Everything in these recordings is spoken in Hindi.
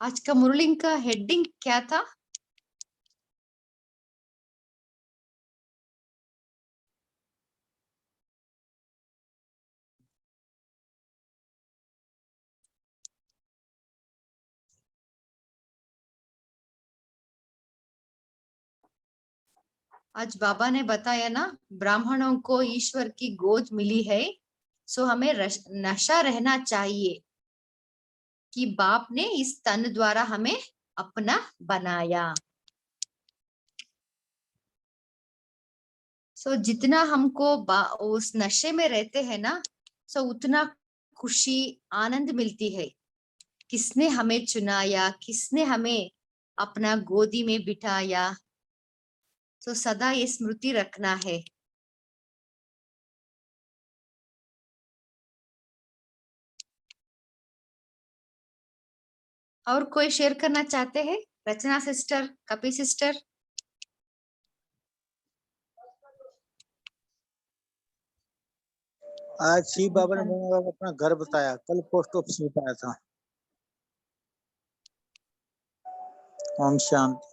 आज का मुरली का हेडिंग क्या था? आज बाबा ने बताया ना, ब्राह्मणों को ईश्वर की गोद मिली है, सो हमें नशा रहना चाहिए कि बाप ने इस तन द्वारा हमें अपना बनाया। सो जितना हमको उस नशे में रहते हैं ना, सो उतना खुशी आनंद मिलती है। किसने हमें चुनाया, किसने हमें अपना गोदी में बिठाया, तो सदा ये स्मृति रखना है। और कोई शेयर करना चाहते हैं? रचना सिस्टर, कपी सिस्टर। आज शिव बाबा ने अपना घर बताया, कल पोस्ट ऑफिस बताया था। ओम शांति।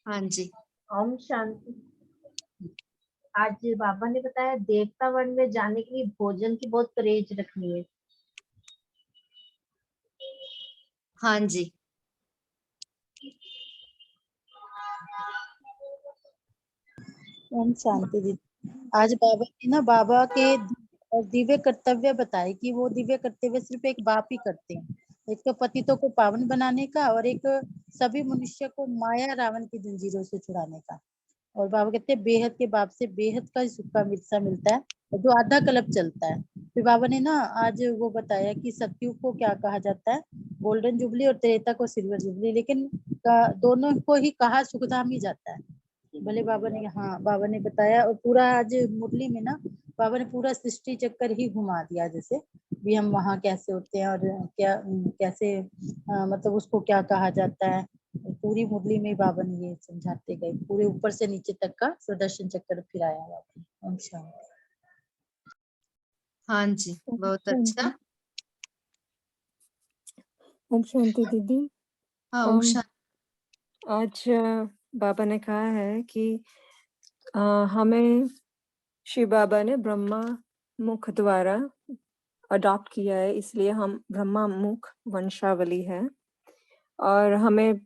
हाँ जी, ओम शांति। आज बाबा ने बताया देवता वन में जाने के लिए भोजन की बहुत परहेज रखनी है। हाँ जी, ओम शांति दीदी। आज बाबा ने ना बाबा के दिव्य कर्तव्य बताए कि वो दिव्य कर्तव्य सिर्फ एक बाप ही करते हैं, एक तो पतितों को पावन बनाने का और एक सभी मनुष्य को माया रावण की जंजीरों से छुड़ाने का। और बाबा कहते हैं बेहद के बाप से बेहद का सुख का हिस्सा मिलता है जो आधा कल्प चलता है। फिर बाबा ने ना आज वो बताया कि सतयुग को क्या कहा जाता है, गोल्डन जुबली, और त्रेता को सिल्वर जुबली, लेकिन दोनों को ही कहा सुखधाम ही जाता है। भले बाबा ने, हाँ बाबा ने बताया। और पूरा आज मुरली में ना बाबा ने पूरा सृष्टि चक्कर ही घुमा दिया, जैसे भी हम वहाँ कैसे होते हैं और क्या कैसे मतलब उसको क्या कहा जाता है। पूरी मुरली में बाबा ने ये समझाते गए, पूरे ऊपर से नीचे तक का सुदर्शन चक्कर फिराया बाबा। ओम शांति। हाँ जी, बहुत अच्छा। ओम शांति दीदी। हाँ, ओम शांति। आज बाबा ने कहा है कि हमें शिव बाबा ने ब्रह्मा मुख द्वारा अडॉप्ट किया है, इसलिए हम ब्रह्मा मुख वंशावली है और हमें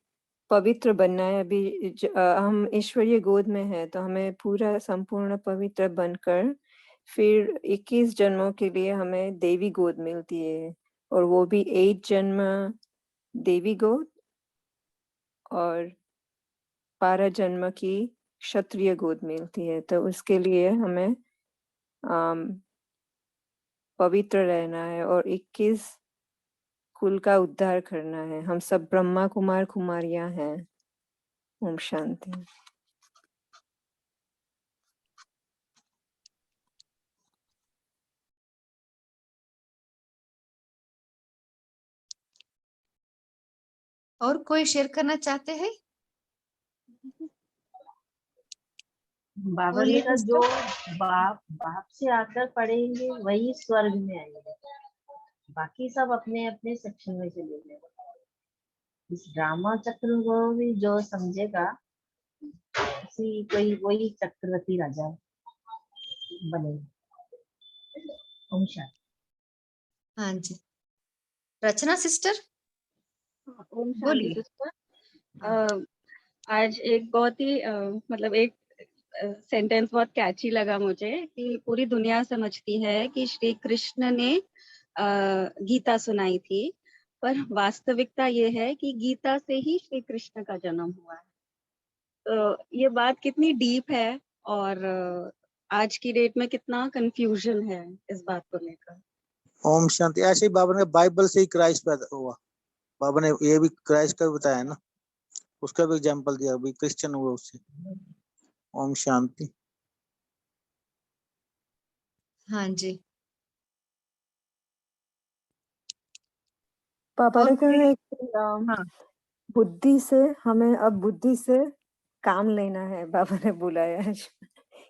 पवित्र बनना है। अभी हम ईश्वरीय गोद में है तो हमें पूरा संपूर्ण पवित्र बनकर फिर 21 जन्मों के लिए हमें देवी गोद मिलती है, और वो भी 8 जन्म देवी गोद और 12 जन्म की क्षत्रिय गोद मिलती है। तो उसके लिए हमें पवित्र रहना है और 21 कुल का उद्धार करना है। हम सब ब्रह्मा कुमार कुमारियां हैं। ओम शांति। और कोई शेयर करना चाहते हैं? बाबा ने कहा जो बाप से आकर पढ़ेंगे वही स्वर्ग में आएंगे, बाकी सब अपने अपने सेक्शन में चले गए। इस ड्रामा चक्र को भी जो समझेगा उसी कोई वही चक्रवर्ती राजा बनेगा। ओम शांति। हाँ जी, रचना सिस्टर। ओम शांति सिस्टर। आज एक बहुत ही मतलब एक सेंटेंस बहुत कैची लगा मुझे कि पूरी दुनिया समझती है कि श्री कृष्ण ने गीता सुनाई थी, पर वास्तविकता ये है कि गीता से ही श्री कृष्ण का जन्म हुआ है। तो ये बात कितनी डीप है और आज की डेट में कितना कंफ्यूजन है इस बात को लेकर। ओम शांति। ऐसे ही बाबा ने बाइबल से ही क्राइस्ट पैदा हुआ। बाबा ने ये भी क्राइस्ट का बताया ना, उसका भी एग्जांपल दिया, भी क्रिश्चियन हुआ उससे। ओम शांति। हाँ जी। पापा ने कहा है कि हाँ, बुद्धि से हमें अब बुद्धि से काम लेना है। बाबा ने बुलाया है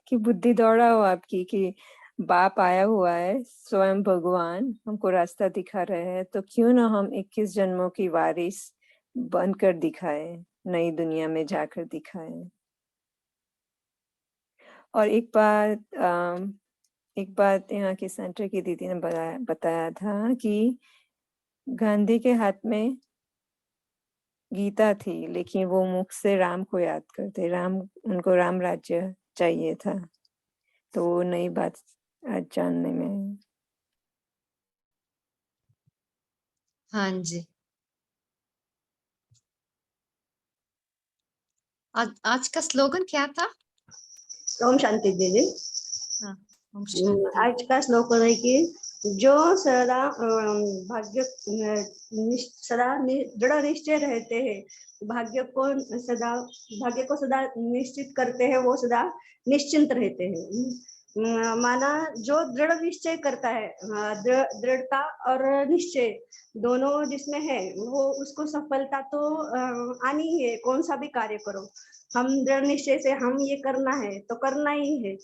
कि बुद्धि दौड़ा हो आपकी कि बाप आया हुआ है, स्वयं भगवान हमको रास्ता दिखा रहे हैं, तो क्यों ना हम 21 जन्मों की वारिस बनकर दिखाए, नई दुनिया में जाकर दिखाए। और एक बात यहाँ के सेंटर की दीदी ने बताया था कि गांधी के हाथ में गीता थी, लेकिन वो मुख से राम को याद करते, उनको राम राज्य चाहिए था। तो वो नई बात आज जानने में। हाँ जी। आज का स्लोगन क्या था? ओम शांति दीदी। हाँ, ओम शांति। आज का श्लोकन है कि जो सदा दृढ़ निश्चय रहते हैं, भाग्य को सदा निश्चित करते हैं, वो सदा निश्चिंत रहते हैं। माना जो दृढ़ निश्चय करता है, दृढ़ता और निश्चय दोनों जिसमें है, वो उसको सफलता तो आनी ही है। कौन सा भी कार्य करो, हम दृढ़ निश्चय से हम ये करना है तो करना ही है,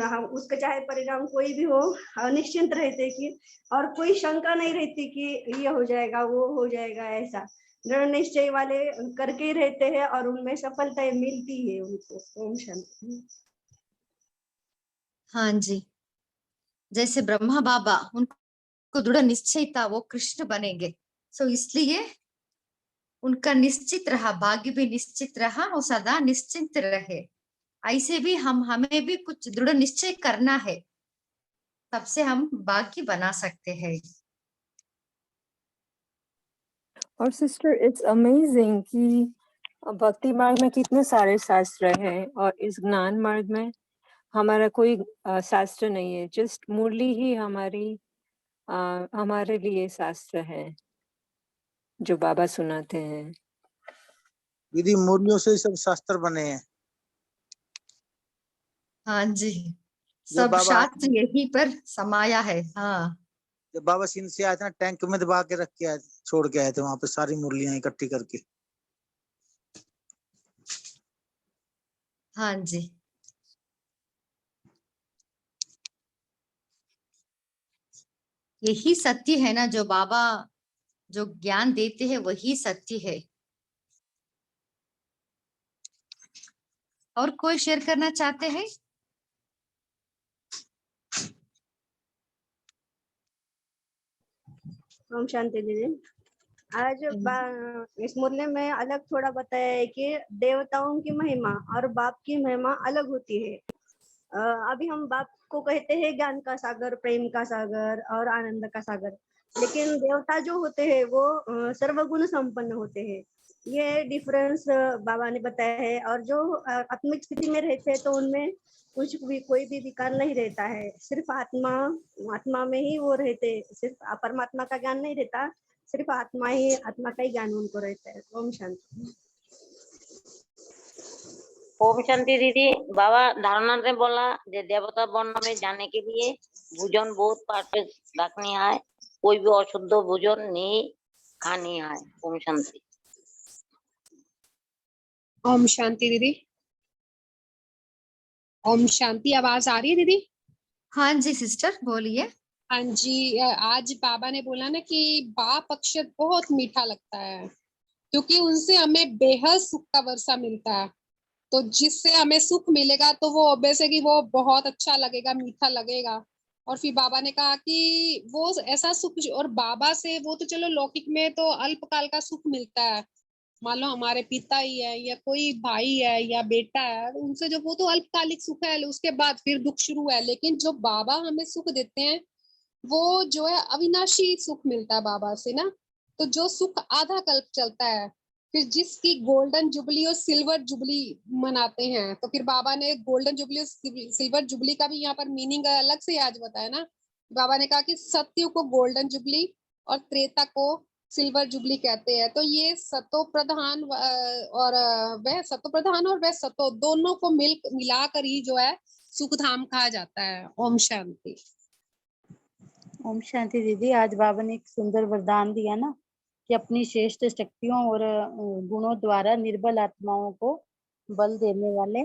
हम उसका चाहे परिणाम कोई भी हो, निश्चिंत रहते कि, और कोई शंका नहीं रहती कि ये हो जाएगा वो हो जाएगा। ऐसा दृढ़ निश्चय वाले करके ही रहते हैं और उनमें सफलता मिलती है उनको। ओम शांति। हाँ जी, जैसे ब्रह्मा बाबा, उनको दृढ़ निश्चय था वो कृष्ण बनेंगे, सो इसलिए उनका निश्चित रहा, भाग्य भी निश्चित रहा, वो सदा निश्चिंत रहे। ऐसे भी हमें भी कुछ दृढ़ निश्चय करना है, तब से हम भाग्य बना सकते हैं। और सिस्टर, इट्स अमेजिंग कि भक्ति मार्ग में कितने सारे शास्त्र हैं और इस ज्ञान मार्ग में हमारा कोई शास्त्र नहीं है, जस्ट मुरली ही हमारे लिए शास्त्र है जो बाबा सुनाते हैं। दीदी मुरलियों से ही सब शास्त्र बने हैं। हाँ जी, जब सब बाबा शास्त्र यहीं पर समाया है। हाँ, जब बाबा सिंध से आए थे ना, टैंक में दबा के रख के आए, छोड़ के आए थे वहां पे सारी मुरलियां इकट्ठी करके। हाँ जी, यही सत्य है ना, जो बाबा जो ज्ञान देते हैं वही सत्य है। और कोई शेयर करना चाहते हैं? ओम शांति दीदी। आज इस मुरली में अलग थोड़ा बताया है कि देवताओं की महिमा और बाप की महिमा अलग होती है। अभी हम बाप को कहते हैं ज्ञान का सागर, प्रेम का सागर और आनंद का सागर, लेकिन देवता जो होते हैं वो सर्वगुण संपन्न होते हैं। ये डिफरेंस बाबा ने बताया है। और जो आत्मिक स्थिति में रहते हैं तो उनमें कुछ भी कोई भी विकार नहीं रहता है, सिर्फ आत्मा में ही वो रहते, सिर्फ परमात्मा का ज्ञान नहीं रहता, सिर्फ आत्मा का ही ज्ञान उनको रहता है। ओम शांति। ओम शांति दीदी। बाबा धारणा ने बोला जे देवता वर्ण में जाने के लिए भोजन बहुत परफेक्ट रखनी है, कोई भी अशुद्ध भोजन नहीं खानी है। ओम शांति। ओम शांति दीदी। ओम शांति, आवाज आ रही है दीदी? हाँ जी सिस्टर, बोलिए। हाँ जी, आज बाबा ने बोला ना कि बाप अक्षर बहुत मीठा लगता है, क्योंकि उनसे हमें बेहद सुख का वर्षा मिलता है। तो जिससे हमें सुख मिलेगा तो वो ऑब्वियस है कि वो बहुत अच्छा लगेगा, मीठा लगेगा। और फिर बाबा ने कहा कि वो ऐसा सुख, और बाबा से वो तो चलो लौकिक में तो अल्पकाल का सुख मिलता है, मान लो हमारे पिता ही है या कोई भाई है या बेटा है, उनसे जो वो तो अल्पकालिक सुख है, उसके बाद फिर दुख शुरू है। लेकिन जो बाबा हमें सुख देते हैं वो जो है अविनाशी सुख मिलता है बाबा से ना। तो जो सुख आधा कल्प चलता है, फिर जिसकी गोल्डन जुबली और सिल्वर जुबली मनाते हैं, तो फिर बाबा ने गोल्डन जुबली और सिल्वर जुबली का भी यहाँ पर मीनिंग अलग से आज बताया ना। बाबा ने कहा कि सत्य को गोल्डन जुबली और त्रेता को सिल्वर जुबली कहते हैं। तो ये सतो प्रधान और वह सतो दोनों को मिलाकर ही जो है सुख धाम कहा जाता है। ओम शांति। ओम शांति दीदी। आज बाबा ने एक सुंदर वरदान दिया ना कि अपनी श्रेष्ठ शक्तियों और गुणों द्वारा निर्बल आत्माओं को बल देने वाले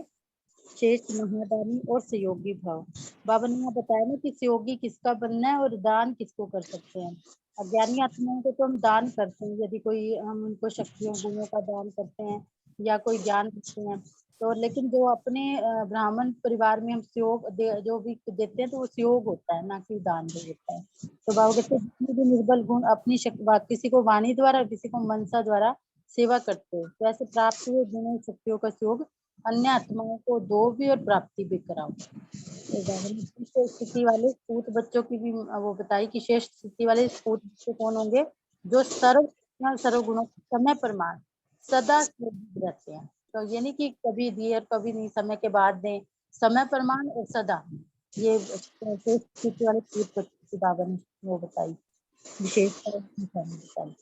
श्रेष्ठ महादानी और सहयोगी भाव। बाबा ने यहाँ बताया ना कि सहयोगी किसका बनना है और दान किसको कर सकते हैं। अज्ञानी आत्माओं को तो हम दान करते हैं, यदि कोई हम उनको शक्तियों गुणों का दान करते हैं या कोई ज्ञान देते हैं तो, लेकिन जो अपने ब्राह्मण परिवार में हम सहयोग जो भी देते हैं तो वो सहयोग होता है, ना कि दान भी होता है। तो बाबा कहते हैं जितने भी निर्बल गुण अपनी किसी को वाणी द्वारा किसी को मनसा द्वारा सेवा करते हो, तो ऐसे प्राप्त हुए गुणों शक्तियों का सहयोग अन्य आत्माओं को दो भी और प्राप्ति भी कराओ। तो बाबा ने श्रेष्ठ स्थिति वाले पूत बच्चों की भी वो बताई कि श्रेष्ठ स्थिति वाले पूत बच्चे कौन होंगे, जो सर्व गुणों समय प्रमाण सदा सुरक्षित रहते हैं। तो ये नहीं कि कभी दिए और कभी नहीं, समय के बाद दें, समय प्रमाण और सदा, ये श्रेष्ठ स्थिति वाले पूत बच्चों की बाबा ने वो बताई विशेषता बताई।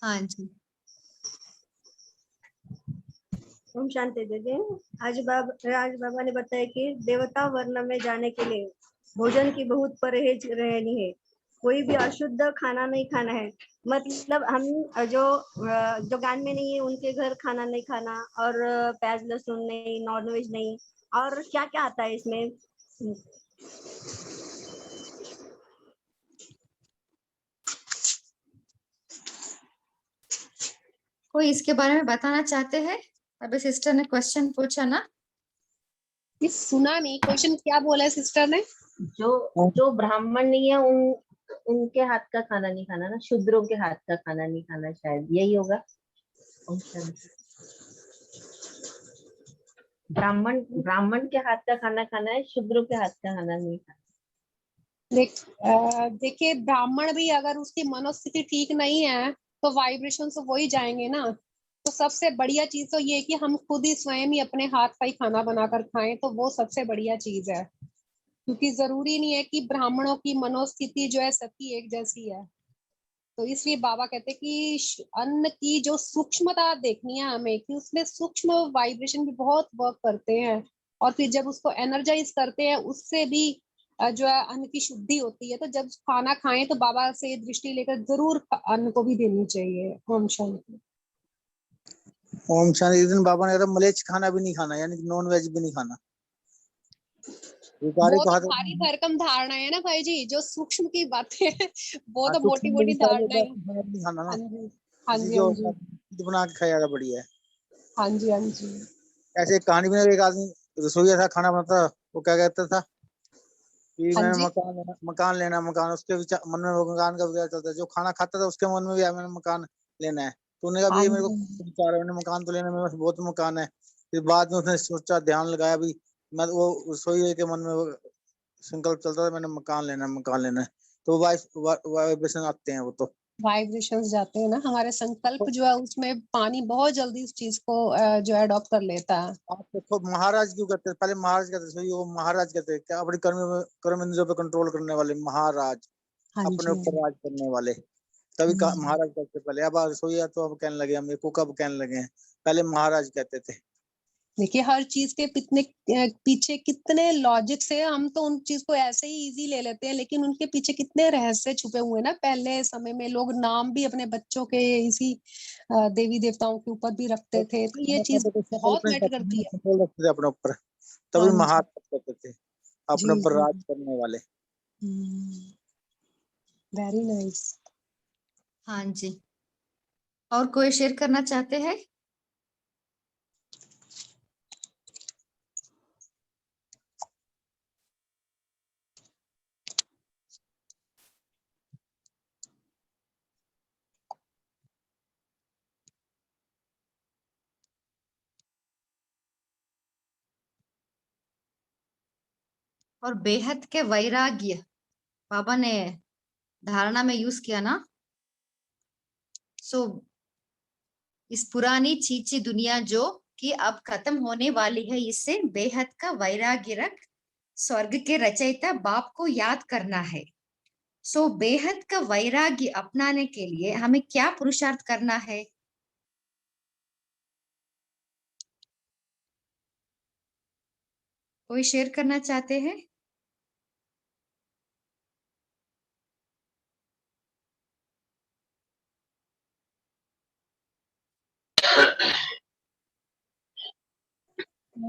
हाँ जी। ओम शांति दीदी। आज बाबा ने बताया कि देवता वर्ण में जाने के लिए भोजन की बहुत परहेज रहनी है, कोई भी अशुद्ध खाना नहीं खाना है। मतलब हम जो ज्ञान में नहीं है उनके घर खाना नहीं खाना, और प्याज लहसुन नहीं, नॉनवेज नहीं, और क्या क्या आता है इसमें। कोई इसके बारे में बताना चाहते हैं? अभी सिस्टर ने क्वेश्चन पूछा ना। ये सुना नहीं, क्वेश्चन क्या बोला है सिस्टर ने? जो ब्राह्मण नहीं है उनके हाथ का खाना नहीं खाना ना, शूद्रों के हाथ का खाना नहीं खाना, शायद यही होगा। ब्राह्मण के हाथ का खाना खाना है, शूद्रों के हाथ का खाना नहीं खाना। देखिए ब्राह्मण भी अगर उसकी मनोस्थिति ठीक नहीं है तो वाइब्रेशन तो वही जाएंगे ना। तो सबसे बढ़िया चीज तो ये है कि हम खुद ही स्वयं ही अपने हाथ का ही खाना बनाकर खाएं, तो वो सबसे बढ़िया चीज है। क्योंकि जरूरी नहीं है कि ब्राह्मणों की मनोस्थिति जो है सबकी एक जैसी है। तो इसलिए बाबा कहते हैं कि अन्न की जो सूक्ष्मता देखनी है हमें, कि उसमें सूक्ष्म वाइब्रेशन भी बहुत वर्क करते हैं, और फिर जब उसको एनर्जाइज करते हैं उससे भी जो है अन्न की शुद्धि होती है। तो जब खाना खाएं तो बाबा से दृष्टि लेकर जरूर अन्न को भी देनी चाहिए। ओम शांति। ओम शांति। इस दिन बाबा ने कहा मलेच खाना भी नहीं खाना, यानी कि नॉन वेज भी नहीं खाना। वो तो भारी भरकम धारणा है ना भाई जी, जो सूक्ष्म की बातें है वो तो मोटी मोटी धारणा है। नहीं खाना ना, हाँ जी हाँ जी बना के खाया जाता बढ़िया है। हाँ जी हाँ जी। ऐसे एक कहानी में एक आदमी रसोईया था, खाना बनाता, वो क्या कहता था कि हाँ मैं जी। मकान लेना, मकान। उसके मन में मकान का विचार चलता है, जो खाना खाता था उसके मन में भी मैंने मकान लेना है। तो उन्होंने कहा हाँ मेरे को विचार है, मैंने मकान तो लेना, मेरे पास बहुत मकान है। फिर बाद में उसने सोचा, ध्यान लगाया भी, मैं वो रसोईये के मन में संकल्प चलता था मैंने मकान लेना, मकान लेना है। तो वाइब्रेशन आते हैं, वो तो वाइब्रेशंस जाते हैं ना हमारे संकल्प जो है उसमें पानी बहुत जल्दी उस चीज को जो है अडॉप्ट कर लेता है। आप देखो महाराज क्यों कहते हैं, पहले महाराज कहते थे, वो महाराज कहते हैं क्या, अपनी कर्म इंद्रियों पे कंट्रोल करने वाले महाराज, हाँ अपने जी ऊपर राज करने वाले, तभी महाराज कहते पहले। अब रसोईया तो अब कहने लगे, हम कुक अब कहने लगे हैं, पहले महाराज कहते थे। देखिए हर चीज के पीछे कितने लॉजिक से, हम तो उन चीज को ऐसे ही इजी ले लेते हैं, लेकिन उनके पीछे कितने रहस्य छुपे हुए हैं ना। पहले समय में लोग नाम भी अपने बच्चों के इसी देवी देवताओं के ऊपर भी रखते थे, तो ये चीज बहुत मैटर करती है। कंट्रोल रखते थे अपने ऊपर, हाँ तभी जी महाराज कहते थे, अपने जी ऊपर जी। राज करने वाले। Very nice. हाँ जी। और कोई शेयर करना चाहते हैं? और बेहद के वैराग्य बाबा ने धारणा में यूज किया ना। सो इस पुरानी चीची दुनिया जो कि अब खत्म होने वाली है, इससे बेहद का वैराग्य रख स्वर्ग के रचयिता बाप को याद करना है। सो बेहद का वैराग्य अपनाने के लिए हमें क्या पुरुषार्थ करना है? कोई शेयर करना चाहते हैं?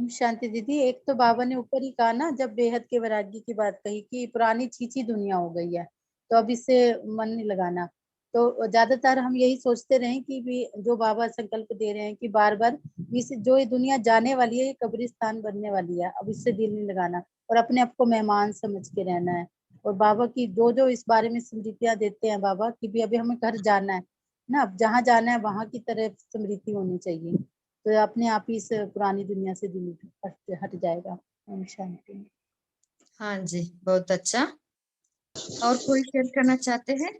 ओम शांति दीदी। एक तो बाबा ने ऊपर ही कहा ना, जब बेहद के वैराग्य की बात कही कि पुरानी छीछी दुनिया हो गई है, तो अब इससे मन नहीं लगाना। तो ज्यादातर हम यही सोचते रहे कि भी जो बाबा संकल्प दे रहे हैं कि बार बार इस जो ये दुनिया जाने वाली है, ये कब्रिस्तान बनने वाली है, अब इससे दिल नहीं लगाना और अपने आप को मेहमान समझ के रहना है। और बाबा की जो जो इस बारे में स्मृतियां देते हैं बाबा कि भी अभी हमें घर जाना है ना, अब जहाँ जाना है वहां की तरफ स्मृति होनी चाहिए, तो अपने आप ही इस पुरानी दुनिया से दिल हट जाएगा। ओम शांति। हाँ जी, बहुत अच्छा। और कोई शेयर करना चाहते हैं?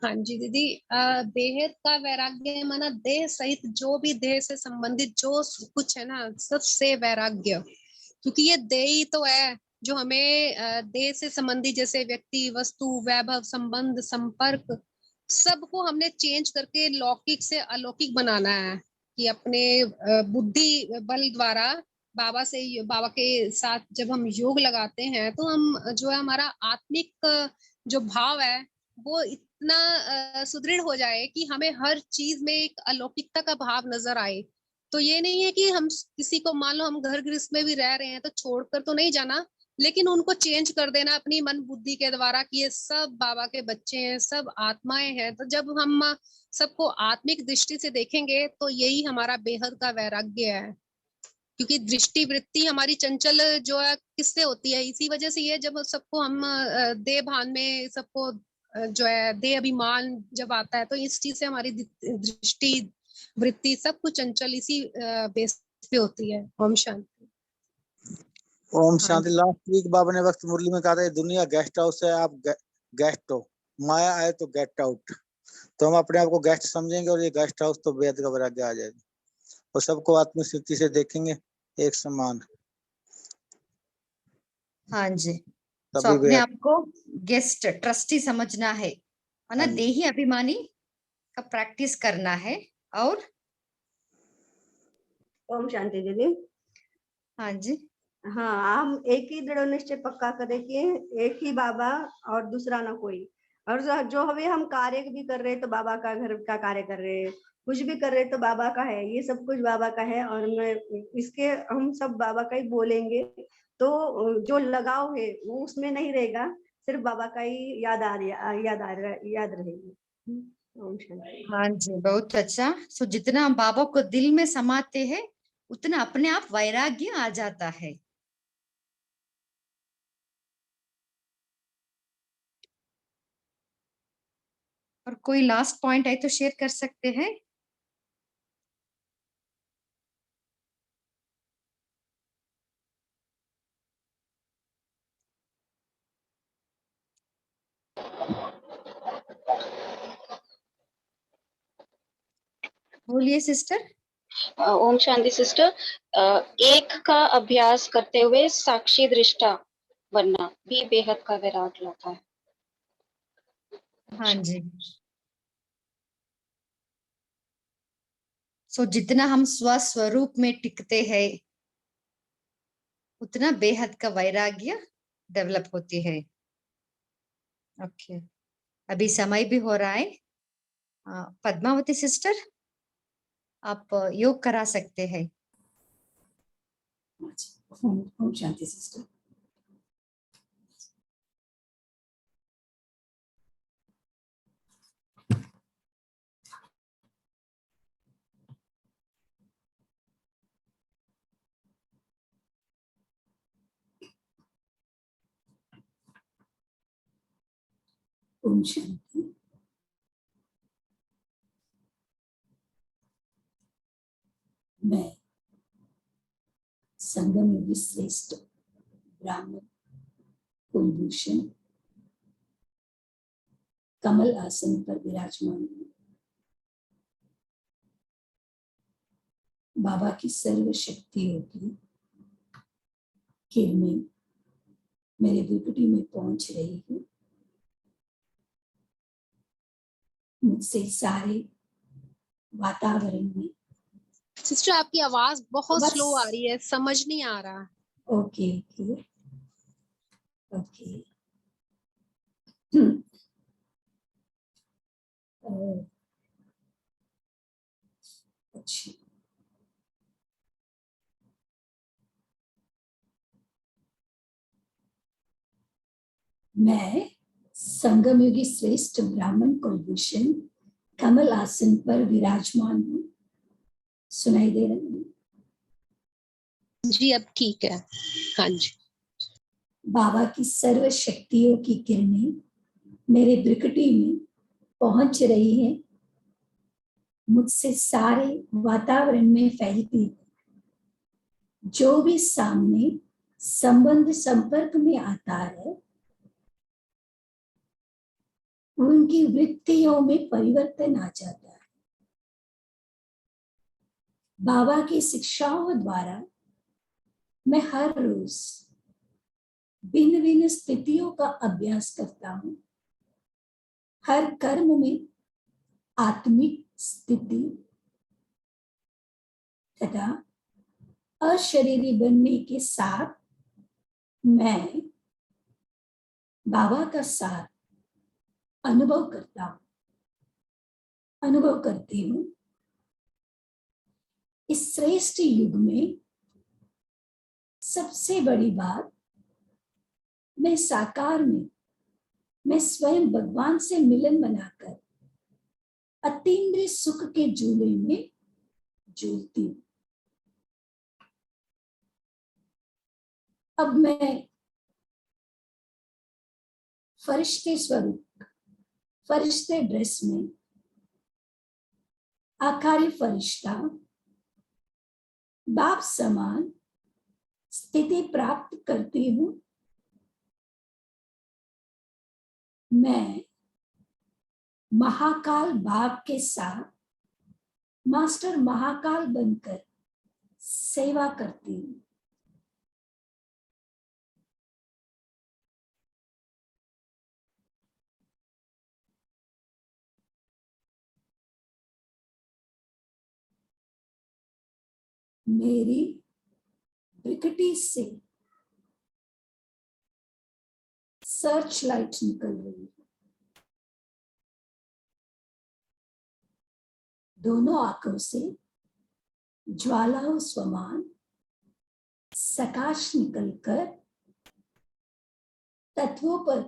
हाँ जी दीदी, बेहद का वैराग्य माना देह सहित जो भी देह से संबंधित जो कुछ है ना, सबसे वैराग्य, क्योंकि ये देह ही तो है जो हमें देह से संबंधित जैसे व्यक्ति, वस्तु, वैभव, संबंध, संपर्क, सबको हमने चेंज करके लौकिक से अलौकिक बनाना है कि अपने बुद्धि बल द्वारा बाबा के साथ जब हम योग लगाते हैं तो हम जो है हमारा आत्मिक जो भाव है वो इतना सुदृढ़ हो जाए कि हमें हर चीज में एक अलौकिकता का भाव नजर आए। तो ये नहीं है कि हम किसी को, मान लो हम घर गृहस्थ में भी रह रहे हैं तो छोड़कर तो नहीं जाना, लेकिन उनको चेंज कर देना अपनी मन बुद्धि के द्वारा कि ये सब बाबा के बच्चे हैं, सब आत्माएं हैं। तो जब हम सबको आत्मिक दृष्टि से देखेंगे तो यही हमारा बेहद का वैराग्य है। क्योंकि दृष्टि वृत्ति हमारी चंचल जो है किससे होती है, इसी वजह से ये जब सबको हम देह भान में सबको जो है देह अभिमान जब आता है तो इस चीज से हमारी दृष्टि वृत्ति सब कुछ चंचल इसी बेस पे होती है। ओम शांति। ओम शांति। लास्ट वीक बाबा ने वक्त मुरली में कहा था, ये दुनिया गेस्ट हाउस है, आप गेस्ट हो, माया आए तो गेट आउट। तो हम अपने आप को गेस्ट समझेंगे और ये गेस्ट हाउस तो बेहद का वैराग्य आ जाएगा और सबको आत्मिक स्थिति से देखेंगे एक समान। हाँ जी, सो तभी अपने बेहद। आप को गेस्ट ट्रस्टी समझना है ना, हाँ जी। देही अभिमानी का प्रैक्टिस करना है। और ओम शांति दीदी। हाँ जी, हाँ, हम एक ही दृढ़ निश्चय पक्का करें कि एक ही बाबा और दूसरा ना कोई। और जो अभी हम कार्य भी कर रहे हैं तो बाबा का घर का कार्य कर रहे हैं, कुछ भी कर रहे हैं तो बाबा का है, ये सब कुछ बाबा का है। और मैं इसके हम सब बाबा का ही बोलेंगे तो जो लगाव है वो उसमें नहीं रहेगा, सिर्फ बाबा का ही याद रहेगी। ओम शांति। हाँ जी, बहुत अच्छा। सो जितना हम बाबा को दिल में समाते हैं उतना अपने आप वैराग्य आ जाता है। और कोई लास्ट पॉइंट है तो शेयर कर सकते हैं। बोलिए सिस्टर। ओम शांति सिस्टर। एक का अभ्यास करते हुए साक्षी दृष्टा बनना भी बेहद का वैराग्य लाता है। हाँ जी, सो जितना हम स्वस्वरूप में टिकते हैं उतना बेहद का वैराग्य डेवलप होती है। ओके, अभी समय भी हो रहा है। पद्मावती सिस्टर, आप योग करा सकते हैं। ओम शांति सिस्टर। ओम शांति। मैं संगम योगी श्रेष्ठ ब्राह्मण कुलभूषण कमल आसन पर विराजमान हूँ। बाबा की सर्व शक्तियों की किरणें मेरे भृकुटी में पहुंच रही है। मुझसे सारे वातावरण में। सिस्टर आपकी आवाज बहुत बस। स्लो आ रही है, समझ नहीं आ रहा। Okay okay okay. अच्छा, मैं संगम युगी श्रेष्ठ ब्राह्मण कुलभूषण कमल आसन पर विराजमान हूँ। सुनाई दे रहा है? जी अब ठीक है। हाँ जी। बाबा की सर्व शक्तियों की किरणें मेरे भ्रुकुटी में पहुंच रही है, मुझसे सारे वातावरण में फैलती है। जो भी सामने संबंध संपर्क में आता है, उनकी वृत्तियों में परिवर्तन आ जाता है। बाबा की शिक्षाओं द्वारा मैं हर रोज भिन्न भिन्न स्थितियों का अभ्यास करता हूँ। हर कर्म में आत्मिक स्थिति तथा अशरीरी बनने के साथ मैं बाबा का साथ अनुभव करती हूँ। इस श्रेष्ठ युग में सबसे बड़ी बात, मैं साकार में मैं स्वयं भगवान से मिलन बनाकर अतीन्द्रिय सुख के झूले में झूलती हूँ। अब मैं फरिश्ते स्वरूप, फरिश्ते ड्रेस में आकारी फरिश्ता बाप समान स्थिति प्राप्त करती हूँ। मैं महाकाल बाप के साथ मास्टर महाकाल बनकर सेवा करती हूँ। मेरी भ्रुकुटी से सर्च लाइट निकल रही है। दोनों आंखों से ज्वालाओं समान प्रकाश निकलकर तत्वों पर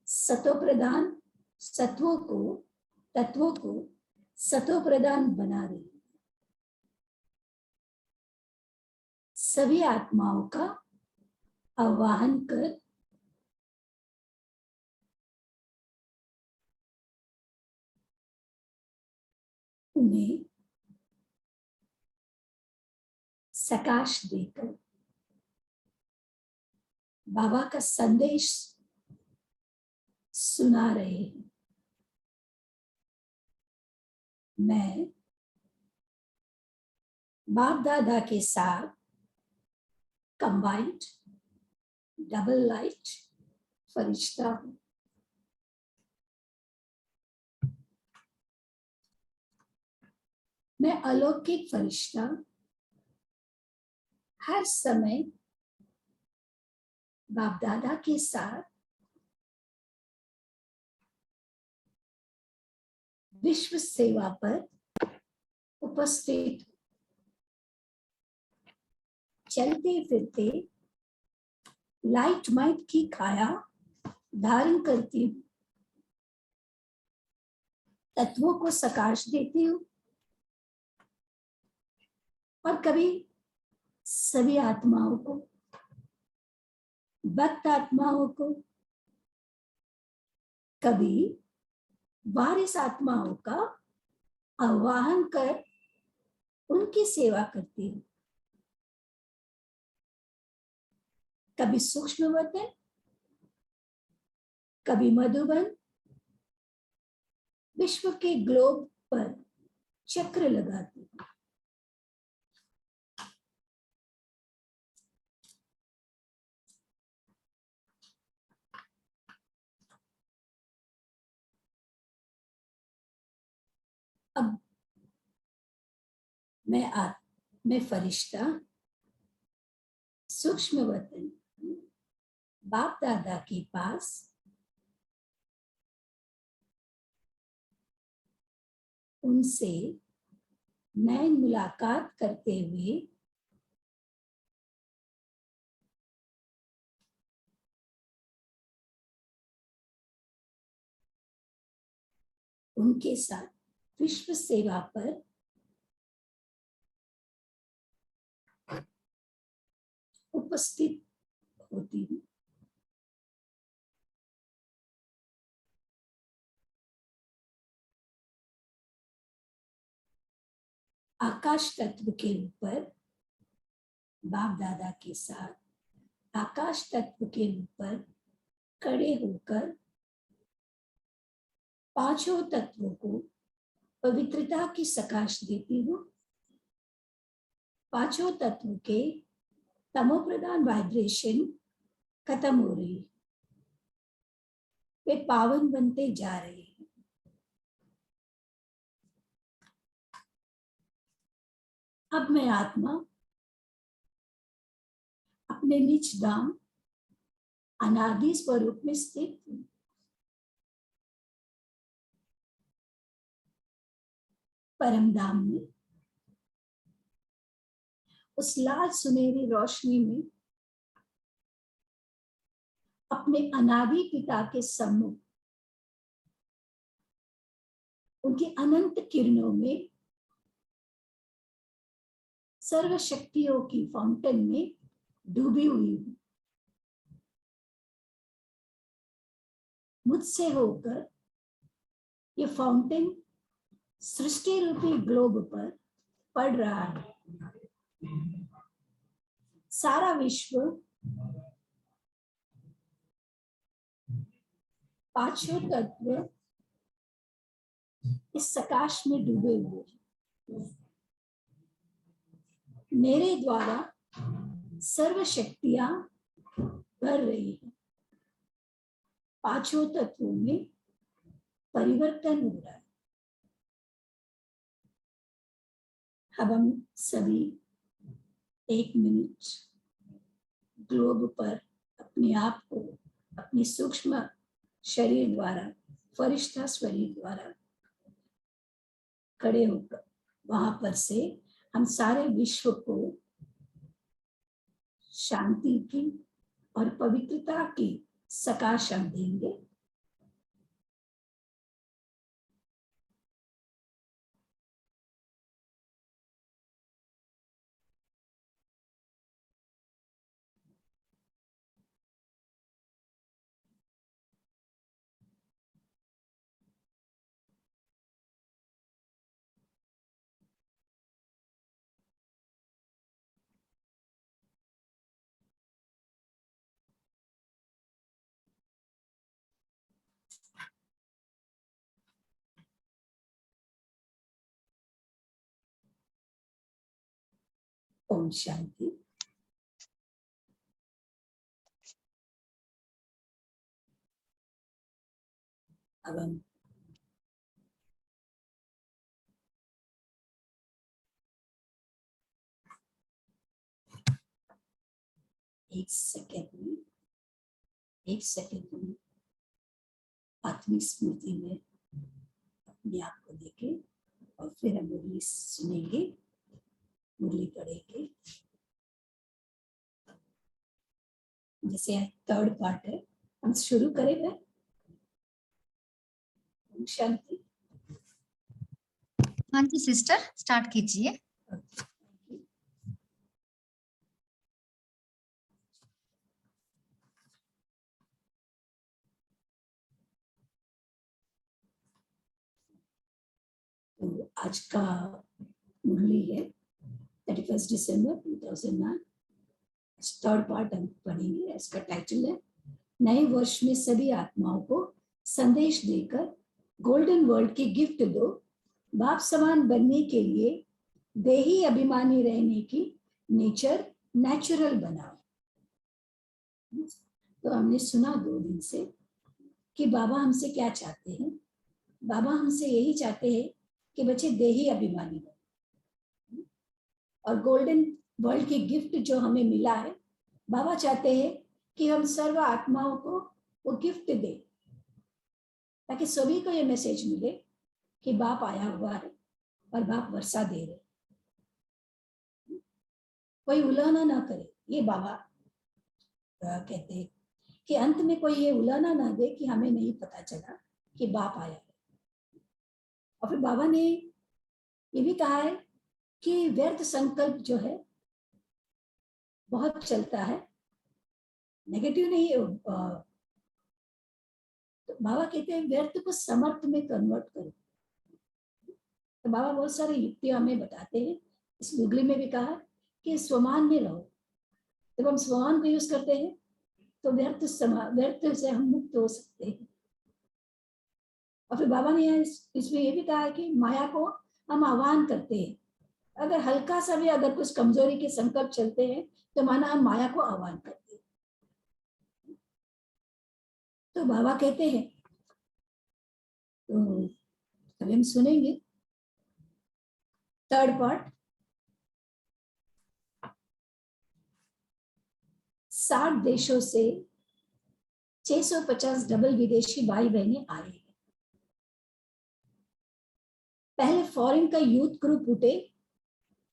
सतोप्रधान तत्वों को सतोप्रधान बना रही है। सभी आत्माओं का आवाहन कर उन्हें प्रकाश देकर बाबा का संदेश सुना रहे हैं। मैं बाप दादा के साथ कंबाइंड डबल लाइट फरिश्ता हूँ। मैं अलौकिक फरिश्ता हर समय बाप दादा के साथ विश्व सेवा पर उपस्थित, चलते फिरते लाइट माइट की काया धारण करती हूँ। तत्वों को प्रकाश देती हूँ और कभी सभी आत्माओं को, भक्त आत्माओं को, कभी वारिस आत्माओं का आवाहन कर उनकी सेवा करती हूँ। कभी सूक्ष्म वतन, कभी मधुबन, विश्व के ग्लोब पर चक्र लगाती हूँ। अब मैं फरिश्ता सूक्ष्म वतन बाप दादा के पास उनसे नैन मुलाकात करते हुए उनके साथ विश्व सेवा पर उपस्थित होती हूँ। आकाश तत्व के ऊपर बाप दादा के साथ आकाश तत्व के ऊपर खड़े होकर पांचों तत्वों को पवित्रता की सकाश देती हूँ। पांचों तत्व के तमोप्रधान वाइब्रेशन खत्म हो रही है, वे पावन बनते जा रहे हैं। अब मैं आत्मा अपने निज धाम अनादि स्वरूप में स्थित हूँ। परम धाम में उस लाल सुनहरी रोशनी में अपने अनादि पिता के सम्मुख उनकी अनंत किरणों में सर्व शक्तियों की फाउंटेन में डूबी हुई हूँ। मुझसे होकर ये फाउंटेन सृष्टि रूपी ग्लोब पर पड़ रहा है। सारा विश्व पांचों तत्व इस सकाश में डूबे हुए हैं। मेरे द्वारा सर्व शक्तियां भर रही है। पांचों तत्वों में परिवर्तन हो रहा है। अब हम सभी 1 मिनट ग्लोब पर अपने आप को अपने सूक्ष्म शरीर द्वारा, फरिश्ता शरीर द्वारा खड़े होकर वहां पर से हम सारे विश्व को शांति की और पवित्रता की सकाश हम देंगे। ओम शांति। अब हम एक सेकंड में आत्मिक स्मृति में अपने आप को देखें और फिर हम मुरली सुनेंगे, मुरली पढ़ेंगे। जैसे 3rd पार्ट है, हम शुरू करेंगे। ओम शांति। हाँ जी सिस्टर, स्टार्ट कीजिए। तो आज का मुरली है 31 दिसंबर 2009। 3rd पार्ट हम पढ़ेंगे। इसका टाइटल है नए वर्ष में सभी आत्माओं को संदेश देकर गोल्डन वर्ल्ड की गिफ्ट दो। बाप समान बनने के लिए देही अभिमानी रहने की नेचर नेचुरल बनाओ। तो हमने सुना 2 दिन से कि बाबा हमसे क्या चाहते हैं। बाबा हमसे यही चाहते हैं कि बच्चे देही अभिमानी बने और गोल्डन वर्ल्ड की गिफ्ट जो हमें मिला है, बाबा चाहते हैं कि हम सर्व आत्माओं को वो गिफ्ट दें ताकि सभी को ये मैसेज मिले कि बाप आया हुआ है और बाप वर्षा दे रहे। कोई उलाहना ना करे, ये बाबा कहते हैं कि अंत में कोई ये उलाहना ना दे कि हमें नहीं पता चला कि बाप आया है। और फिर बाबा ने ये भी कहा है कि व्यर्थ संकल्प जो है बहुत चलता है, नेगेटिव नहीं है। तो बाबा कहते हैं व्यर्थ को समर्थ में कन्वर्ट करो। तो बाबा बहुत सारे युक्तियां हमें बताते हैं। इस गुगली में भी कहा कि स्वमान में रहो। जब हम स्वमान को यूज करते हैं तो व्यर्थ से हम मुक्त हो सकते हैं। और फिर बाबा ने इसमें ये भी कहा है कि माया को हम आह्वान करते हैं। अगर हल्का सा भी अगर कुछ कमजोरी के संकल्प चलते हैं तो माना हम माया को आह्वान करते हैं। तो बाबा कहते हैं, तो अभी हम सुनेंगे थर्ड पार्ट। 60 देशों से 650 डबल विदेशी भाई बहनें आए हैं। पहले फॉरेन का यूथ ग्रुप उठे,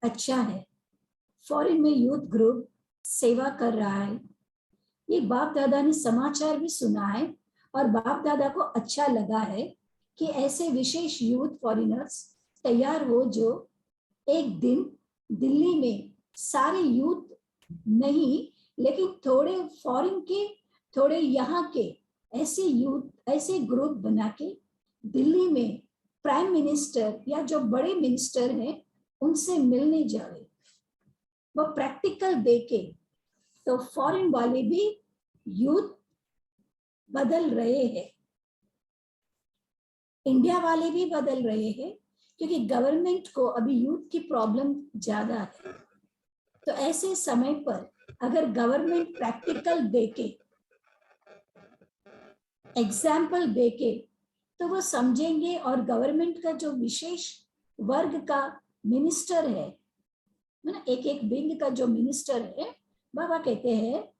अच्छा है, फॉरेन में यूथ ग्रुप सेवा कर रहा है। ये बाप दादा ने समाचार भी सुना है और बाप दादा को अच्छा लगा है कि ऐसे विशेष यूथ फॉरेनर्स तैयार हो जो एक दिन दिल्ली में सारे यूथ नहीं लेकिन थोड़े फॉरेन के थोड़े यहाँ के ऐसे यूथ, ऐसे ग्रुप बना के दिल्ली में प्राइम मिनिस्टर या जो बड़े मिनिस्टर हैं उनसे मिलने जाए, वो प्रैक्टिकल देके। तो फॉरेन वाले भी यूथ बदल रहे हैं, इंडिया वाले भी बदल रहे हैं, क्योंकि गवर्नमेंट को अभी यूथ की प्रॉब्लम ज्यादा है। तो ऐसे समय पर अगर गवर्नमेंट प्रैक्टिकल देके, एग्जाम्पल देके, तो वो समझेंगे। और गवर्नमेंट का जो विशेष वर्ग का मिनिस्टर है ना, एक एक विंग का जो मिनिस्टर है, बाबा कहते हैं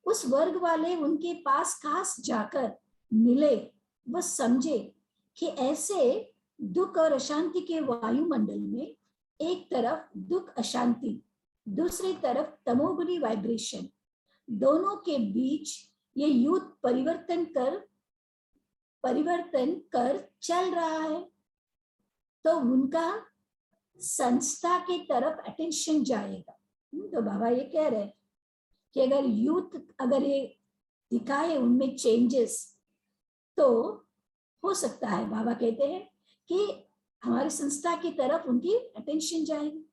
उस वर्ग वाले उनके पास खास जाकर मिले, वो समझे कि ऐसे दुख और अशांति के वायुमंडल में एक तरफ दुख अशांति, दूसरी तरफ तमोगुनी वाइब्रेशन, दोनों के बीच ये यूथ परिवर्तन कर चल रहा है। तो उनका संस्था के तरफ अटेंशन जाएगा। तो बाबा ये कह रहे हैं कि अगर यूथ अगर ये दिखाए उनमें चेंजेस तो हो सकता है, बाबा कहते हैं कि हमारी संस्था की तरफ उनकी अटेंशन जाएगी।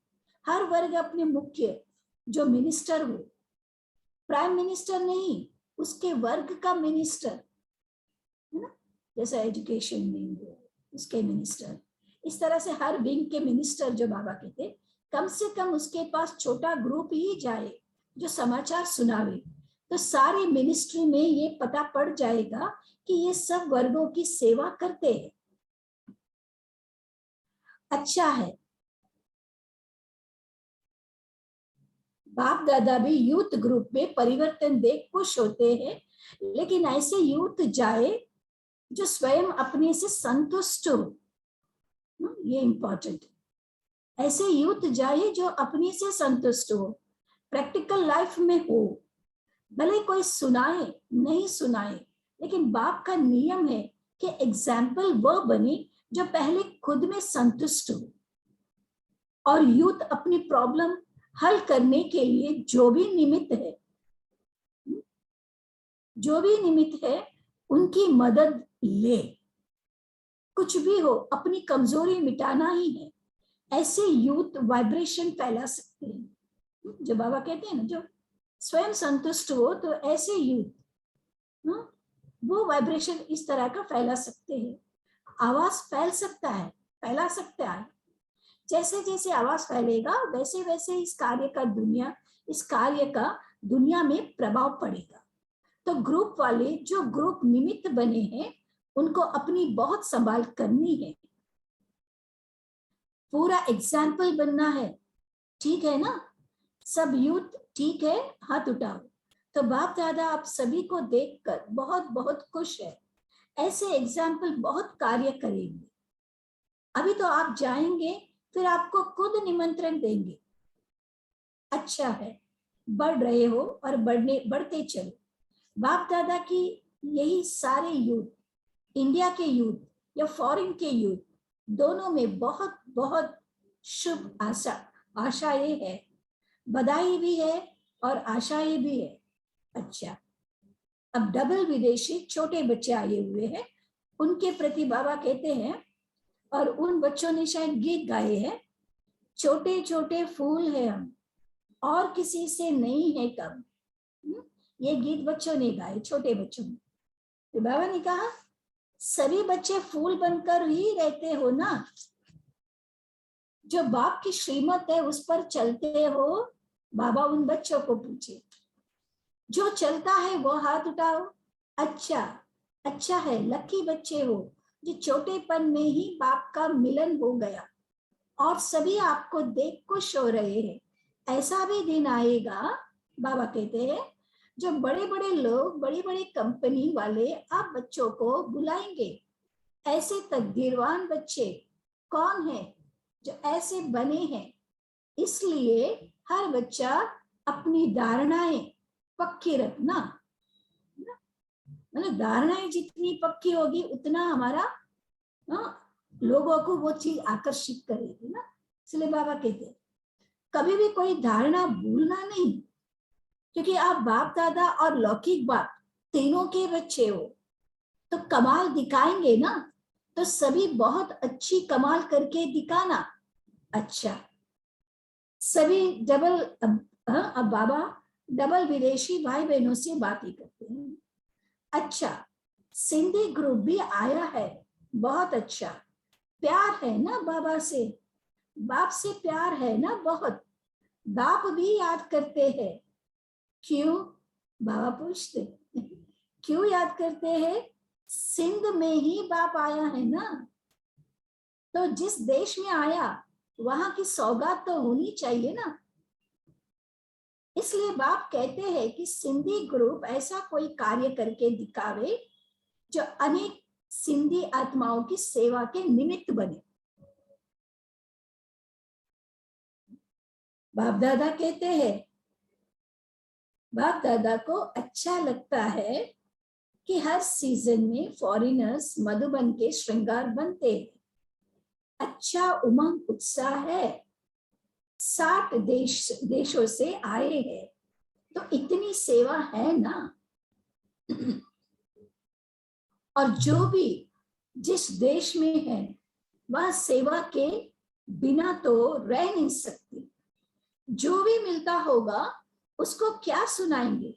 हर वर्ग अपने मुख्य जो मिनिस्टर हो, प्राइम मिनिस्टर नहीं, उसके वर्ग का मिनिस्टर है ना, जैसे एजुकेशन विंग उसके मिनिस्टर, इस तरह से हर विंग के मिनिस्टर जो बाबा कहते, कम से कम उसके पास छोटा ग्रुप ही जाए जो समाचार सुनावे। तो सारे मिनिस्ट्री में ये पता पड़ जाएगा कि ये सब वर्गों की सेवा करते हैं। अच्छा है, बाप दादा भी यूथ ग्रुप में परिवर्तन देख खुश होते हैं, लेकिन ऐसे यूथ जाए जो स्वयं अपने से संतुष्ट हो, ये इंपॉर्टेंट है। ऐसे यूथ जाए जो अपने से संतुष्ट हो, प्रैक्टिकल लाइफ में हो, भले कोई सुनाए नहीं सुनाए, लेकिन बाप का नियम है कि एग्जाम्पल वो बने जो पहले खुद में संतुष्ट हो। और यूथ अपनी प्रॉब्लम हल करने के लिए जो भी निमित्त है उनकी मदद ले। कुछ भी हो, अपनी कमजोरी मिटाना ही है। ऐसे यूथ वाइब्रेशन फैला सकते हैं। जो बाबा कहते हैं ना, जो स्वयं संतुष्ट हो, तो ऐसे यूथ वो वाइब्रेशन इस तरह का फैला सकते हैं। आवाज फैला सकता है। जैसे जैसे आवाज फैलेगा वैसे वैसे इस कार्य का दुनिया में प्रभाव पड़ेगा। तो ग्रुप वाले जो ग्रुप निमित्त बने हैं उनको अपनी बहुत संभाल करनी है, पूरा एग्जाम्पल बनना है। ठीक है ना, सब यूथ ठीक है, हाथ उठाओ। तो बाप दादा आप सभी को देखकर बहुत बहुत खुश है। ऐसे एग्जाम्पल बहुत कार्य करेंगे। अभी तो आप जाएंगे, फिर आपको खुद निमंत्रण देंगे। अच्छा है, बढ़ रहे हो और बढ़ते चलो। बाप दादा की यही सारे यूथ, इंडिया के यूथ या फॉरेन के यूथ, दोनों में बहुत बहुत शुभ आशाएं है, बधाई भी है और आशाएं भी है। अच्छा, अब डबल विदेशी छोटे बच्चे आए हुए हैं, उनके प्रति बाबा कहते हैं, और उन बच्चों ने शायद गीत गाए हैं, छोटे छोटे फूल है हम और किसी से नहीं है कम। ये गीत बच्चों ने गाए, छोटे बच्चों ने। तो बाबा ने कहा सभी बच्चे फूल बनकर ही रहते हो ना, जो बाप की श्रीमत है उस पर चलते हो। बाबा उन बच्चों को पूछे, जो चलता है वो हाथ उठाओ। अच्छा, अच्छा है, लकी बच्चे हो जो छोटेपन में ही बाप का मिलन हो गया और सभी आपको देख खुश हो रहे हैं। ऐसा भी दिन आएगा, बाबा कहते हैं, जो बड़े बड़े लोग, बड़ी बड़ी कंपनी वाले आप बच्चों को बुलाएंगे। ऐसे तकदीरवान बच्चे कौन है जो ऐसे बने हैं। इसलिए हर बच्चा अपनी धारणाएं पक्की रखना, मतलब धारणाएं जितनी पक्की होगी उतना हमारा लोगों को वो चीज आकर्षित करेगी ना। इसलिए बाबा कहते हैं कभी भी कोई धारणा भूलना नहीं, क्योंकि आप बाप दादा और लौकिक बाप तीनों के बच्चे हो, तो कमाल दिखाएंगे ना, तो सभी बहुत अच्छी कमाल करके दिखाना। अच्छा, सभी डबल, अब बाबा डबल विदेशी भाई बहनों से बात ही करते हैं। अच्छा, सिंधी ग्रुप भी आया है, बहुत अच्छा, प्यार है ना बाबा से, बाप से प्यार है ना बहुत, बाप भी याद करते हैं। क्यों, बाबा पूछते क्यों याद करते हैं? सिंध में ही बाप आया है ना, तो जिस देश में आया वहां की सौगात तो होनी चाहिए ना। इसलिए बाप कहते हैं कि सिंधी ग्रुप ऐसा कोई कार्य करके दिखावे जो अनेक सिंधी आत्माओं की सेवा के निमित्त बने। बाप दादा कहते हैं, बाप दादा को अच्छा लगता है कि हर सीजन में फॉरेनर्स मधुबन के श्रृंगार बनते हैं। अच्छा उमंग उत्साह है, 60 देशों से आए हैं, तो इतनी सेवा है ना। और जो भी जिस देश में है वह सेवा के बिना तो रह नहीं सकती। जो भी मिलता होगा उसको क्या सुनाएंगे?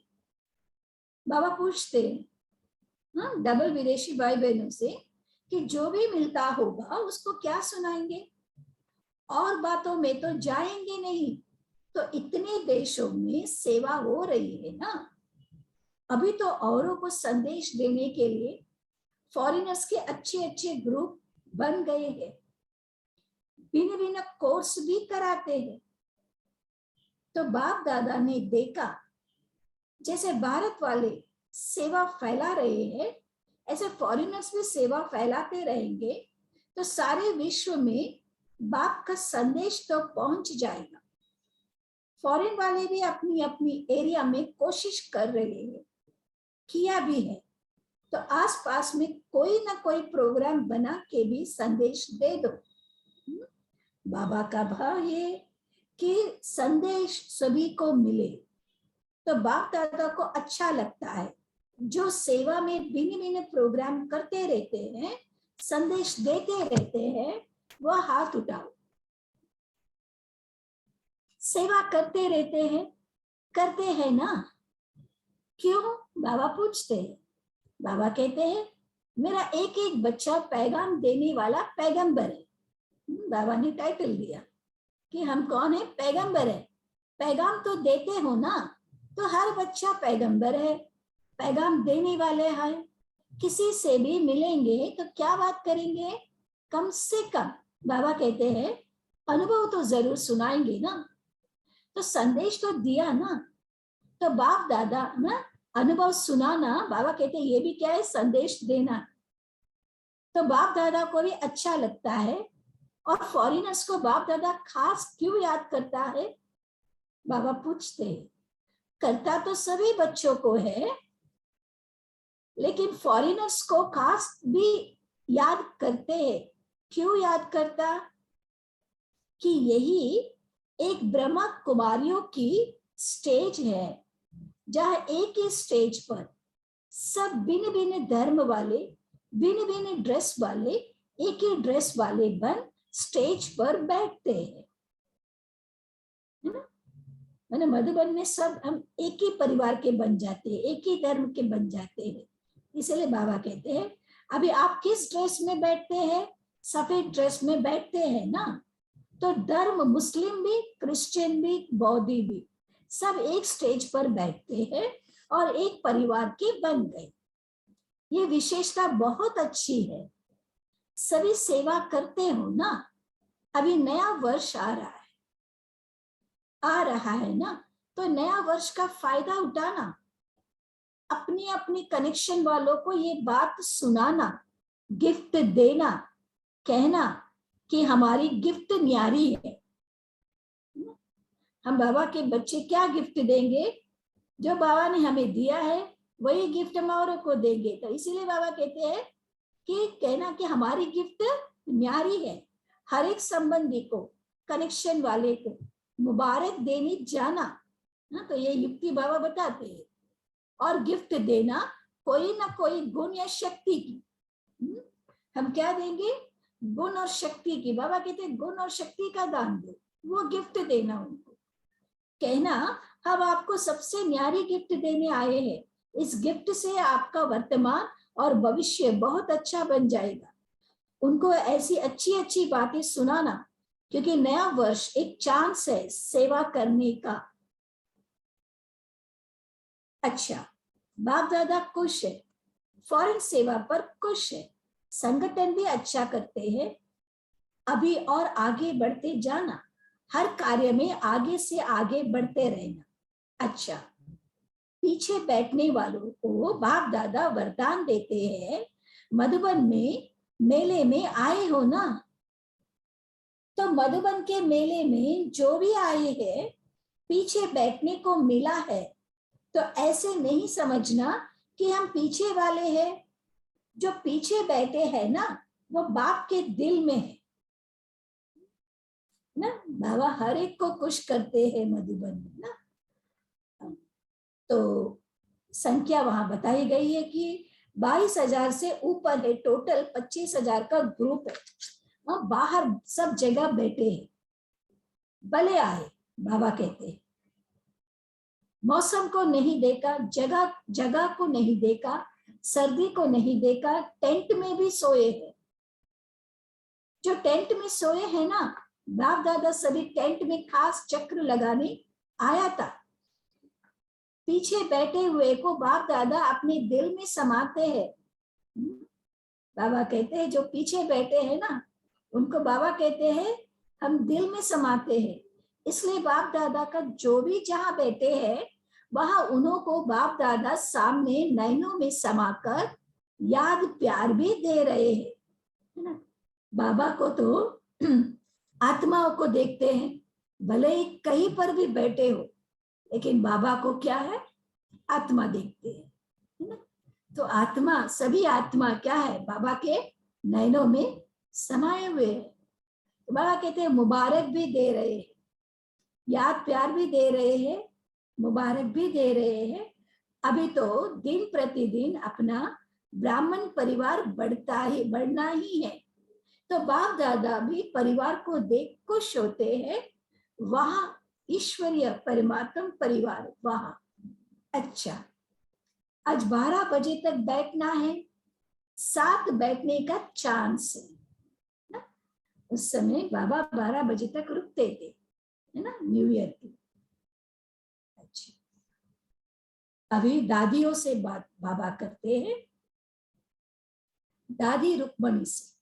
बाबा पूछते हैं डबल विदेशी भाई बहनों से कि जो भी मिलता होगा उसको क्या सुनाएंगे? और बातों में तो जाएंगे नहीं, तो इतने देशों में सेवा हो रही है ना। अभी तो औरों को संदेश देने के लिए फॉरेनर्स के अच्छे अच्छे ग्रुप बन गए हैं, भिन्न भिन्न कोर्स भी कराते हैं। तो बाप दादा ने देखा जैसे भारत वाले सेवा फैला रहे हैं, ऐसे फॉरेनर्स भी सेवा फैलाते रहेंगे तो सारे विश्व में बाप का संदेश तो पहुंच जाएगा। फॉरेन वाले भी अपनी अपनी एरिया में कोशिश कर रहे हैं, किया भी है, तो आसपास में कोई ना कोई प्रोग्राम बना के भी संदेश दे दो। बाबा का भाव है कि संदेश सभी को मिले, तो बाप दादा को अच्छा लगता है जो सेवा में भिन्न भिन्न प्रोग्राम करते रहते हैं, संदेश देते रहते हैं, वह हाथ उठाओ। सेवा करते रहते हैं, करते हैं ना? क्यों? बाबा पूछते हैं। बाबा कहते हैं मेरा एक एक बच्चा पैगाम देने वाला पैगंबर है। बाबा ने टाइटल दिया कि हम कौन है? पैगंबर है। पैगाम तो देते हो ना, तो हर बच्चा पैगंबर है, पैगाम देने वाले हैं। किसी से भी मिलेंगे तो क्या बात करेंगे? कम से कम बाबा कहते हैं अनुभव तो जरूर सुनाएंगे ना। तो संदेश तो दिया ना, तो बाप दादा ना अनुभव सुनाना, बाबा कहते हैं ये भी क्या है? संदेश देना। तो बाप दादा को भी अच्छा लगता है। और फॉरेनर्स को बाप दादा खास क्यों याद करता है? बाबा पूछते हैं। करता तो सभी बच्चों को है, लेकिन फॉरेनर्स को खास भी याद करते हैं क्यों याद करता? कि यही एक ब्रह्मा कुमारियों की स्टेज है, जहां एक ही स्टेज पर सब भिन्न भिन्न धर्म वाले, भिन्न भिन्न ड्रेस वाले, एक ही ड्रेस वाले बन स्टेज पर बैठते हैं, है ना? मैंने मधुबन में सब हम एक ही परिवार के बन जाते हैं, एक ही धर्म के बन जाते हैं। इसलिए बाबा कहते हैं अभी आप किस ड्रेस में बैठते हैं? सफेद ड्रेस में बैठते हैं ना। तो धर्म मुस्लिम भी, क्रिश्चियन भी, बौद्धी भी सब एक स्टेज पर बैठते हैं और एक परिवार के बन गए। ये विशेषता बहुत अच्छी है। सभी सेवा करते हो ना। अभी नया वर्ष आ रहा है ना, तो नया वर्ष का फायदा उठाना, अपने अपने कनेक्शन वालों को ये बात सुनाना, गिफ्ट देना, कहना कि हमारी गिफ्ट न्यारी है। हम बाबा के बच्चे क्या गिफ्ट देंगे? जो बाबा ने हमें दिया है वही गिफ्ट हम औरों को देंगे। तो इसीलिए बाबा कहते हैं कि कहना कि हमारी गिफ्ट न्यारी है। हर एक संबंधी को, कनेक्शन वाले को मुबारक देने जाना, तो ये युक्ति बाबा बताते हैं। और गिफ्ट देना कोई ना कोई गुण या शक्ति की। हम क्या देंगे? गुण और शक्ति की। बाबा कहते हैं गुण और शक्ति का दान दो, वो गिफ्ट देना उनको। कहना हम आपको सबसे न्यारी गिफ्ट देने आए हैं, इस गिफ्ट से आपका वर्तमान और भविष्य बहुत अच्छा बन जाएगा। उनको ऐसी अच्छी अच्छी बातें सुनाना, क्योंकि नया वर्ष एक चांस है सेवा करने का। अच्छा, बाप दादा खुश है, फॉरेन सेवा पर खुश है, संगठन भी अच्छा करते हैं। अभी और आगे बढ़ते जाना, हर कार्य में आगे से आगे बढ़ते रहना। अच्छा, पीछे बैठने वालों को बाप दादा वरदान देते हैं, मधुबन में मेले में आए हो ना, तो मधुबन के मेले में जो भी आए हैं पीछे बैठने को मिला है, तो ऐसे नहीं समझना कि हम पीछे वाले हैं। जो पीछे बैठे हैं ना, वो बाप के दिल में है ना। बाबा हर एक को खुश करते हैं मधुबन में ना। तो संख्या वहां बताई गई है कि 22,000 से ऊपर है, टोटल 25,000 का ग्रुप है। बाहर सब जगह बैठे हैं, भले आए। बाबा कहते हैं मौसम को नहीं देखा, जगह को नहीं देखा, सर्दी को नहीं देखा, टेंट में भी सोए हैं। जो टेंट में सोए हैं ना, बाप दादा सभी टेंट में खास चक्र लगाने आया था। पीछे बैठे हुए को बाप दादा अपने दिल में समाते हैं। बाबा कहते हैं जो पीछे बैठे हैं ना, उनको बाबा कहते हैं हम दिल में समाते हैं। इसलिए बाप दादा का जो भी जहां बैठे हैं वहां उन्हों को बाप दादा सामने नैनों में समाकर याद प्यार भी दे रहे हैं, है ना। बाबा को तो आत्माओं को देखते हैं, भले ही कहीं पर भी बैठे हो, लेकिन बाबा को क्या है? आत्मा देखते हैं, है ना। तो आत्मा, सभी आत्मा क्या है? बाबा के नैनों में समाये हुए हैं। तो बाबा कहते हैं मुबारक भी दे रहे हैं, याद प्यार भी दे रहे हैं, मुबारक भी दे रहे हैं। अभी तो दिन प्रतिदिन अपना ब्राह्मण परिवार बढ़ना ही है। तो बाप दादा भी परिवार को देख खुश होते हैं। वहां ईश्वरीय परमात्मा परिवार वहां। अच्छा, आज 12 बजे तक बैठना है, 7 बैठने का चांस है ना? उस समय बाबा 12 बजे तक रुकते थे, है ना, न्यू ईयर की। अच्छा, अभी दादियों से बात बाबा करते हैं, दादी रुक्मणी से।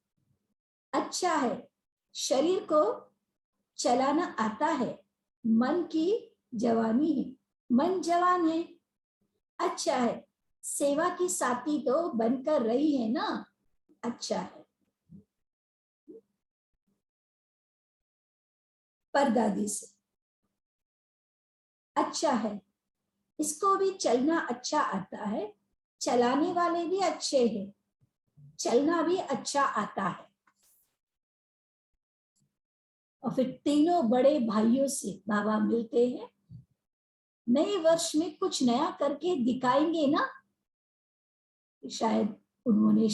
अच्छा है, शरीर को चलाना आता है, मन की जवानी है, मन जवान है। अच्छा है, सेवा की साथी तो बनकर रही है ना। अच्छा है। परदादी से, अच्छा है, इसको भी चलना अच्छा आता है, चलाने वाले भी अच्छे हैं, चलना भी अच्छा आता है। और फिर तीनों बड़े भाइयों से बाबा मिलते हैं। नए वर्ष में कुछ नया करके दिखाएंगे ना, शायद उन्होंने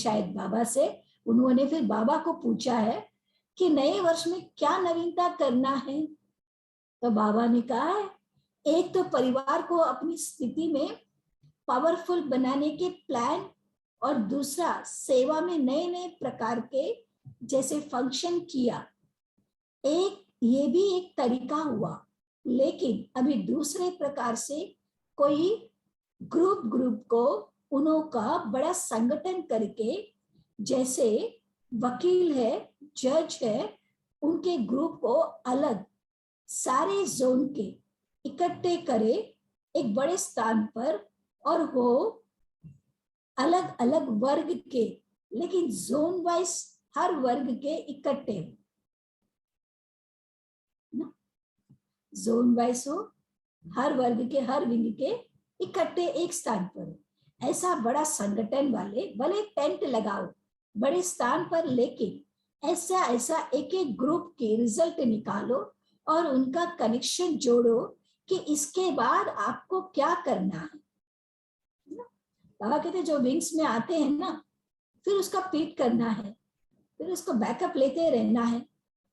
फिर बाबा को पूछा है कि नए वर्ष में क्या नवीनता करना है। तो बाबा ने कहा है, एक तो परिवार को अपनी स्थिति में पावरफुल बनाने के प्लान, और दूसरा सेवा में नए नए प्रकार के जैसे फंक्शन किया। ये भी एक तरीका हुआ, लेकिन अभी दूसरे प्रकार से कोई ग्रुप को उनका बड़ा संगठन करके, जैसे वकील है, जज है, उनके ग्रुप को अलग सारे जोन के इकट्ठे करे एक बड़े स्थान पर, और वो अलग अलग वर्ग के, लेकिन जोन वाइज हर वर्ग के इकट्ठे हो, जोन वाइज हो, हर वर्ग के, हर विंग के इकट्ठे एक स्थान पर हो। ऐसा बड़ा संगठन वाले, भले टेंट लगाओ बड़े स्थान पर, लेकिन ऐसा एक एक ग्रुप के रिजल्ट निकालो और उनका कनेक्शन जोड़ो कि इसके बाद आपको क्या करना है। बाबा कहते जो विंग्स में आते हैं ना, फिर उसका पीट करना है, फिर उसको बैकअप लेते रहना है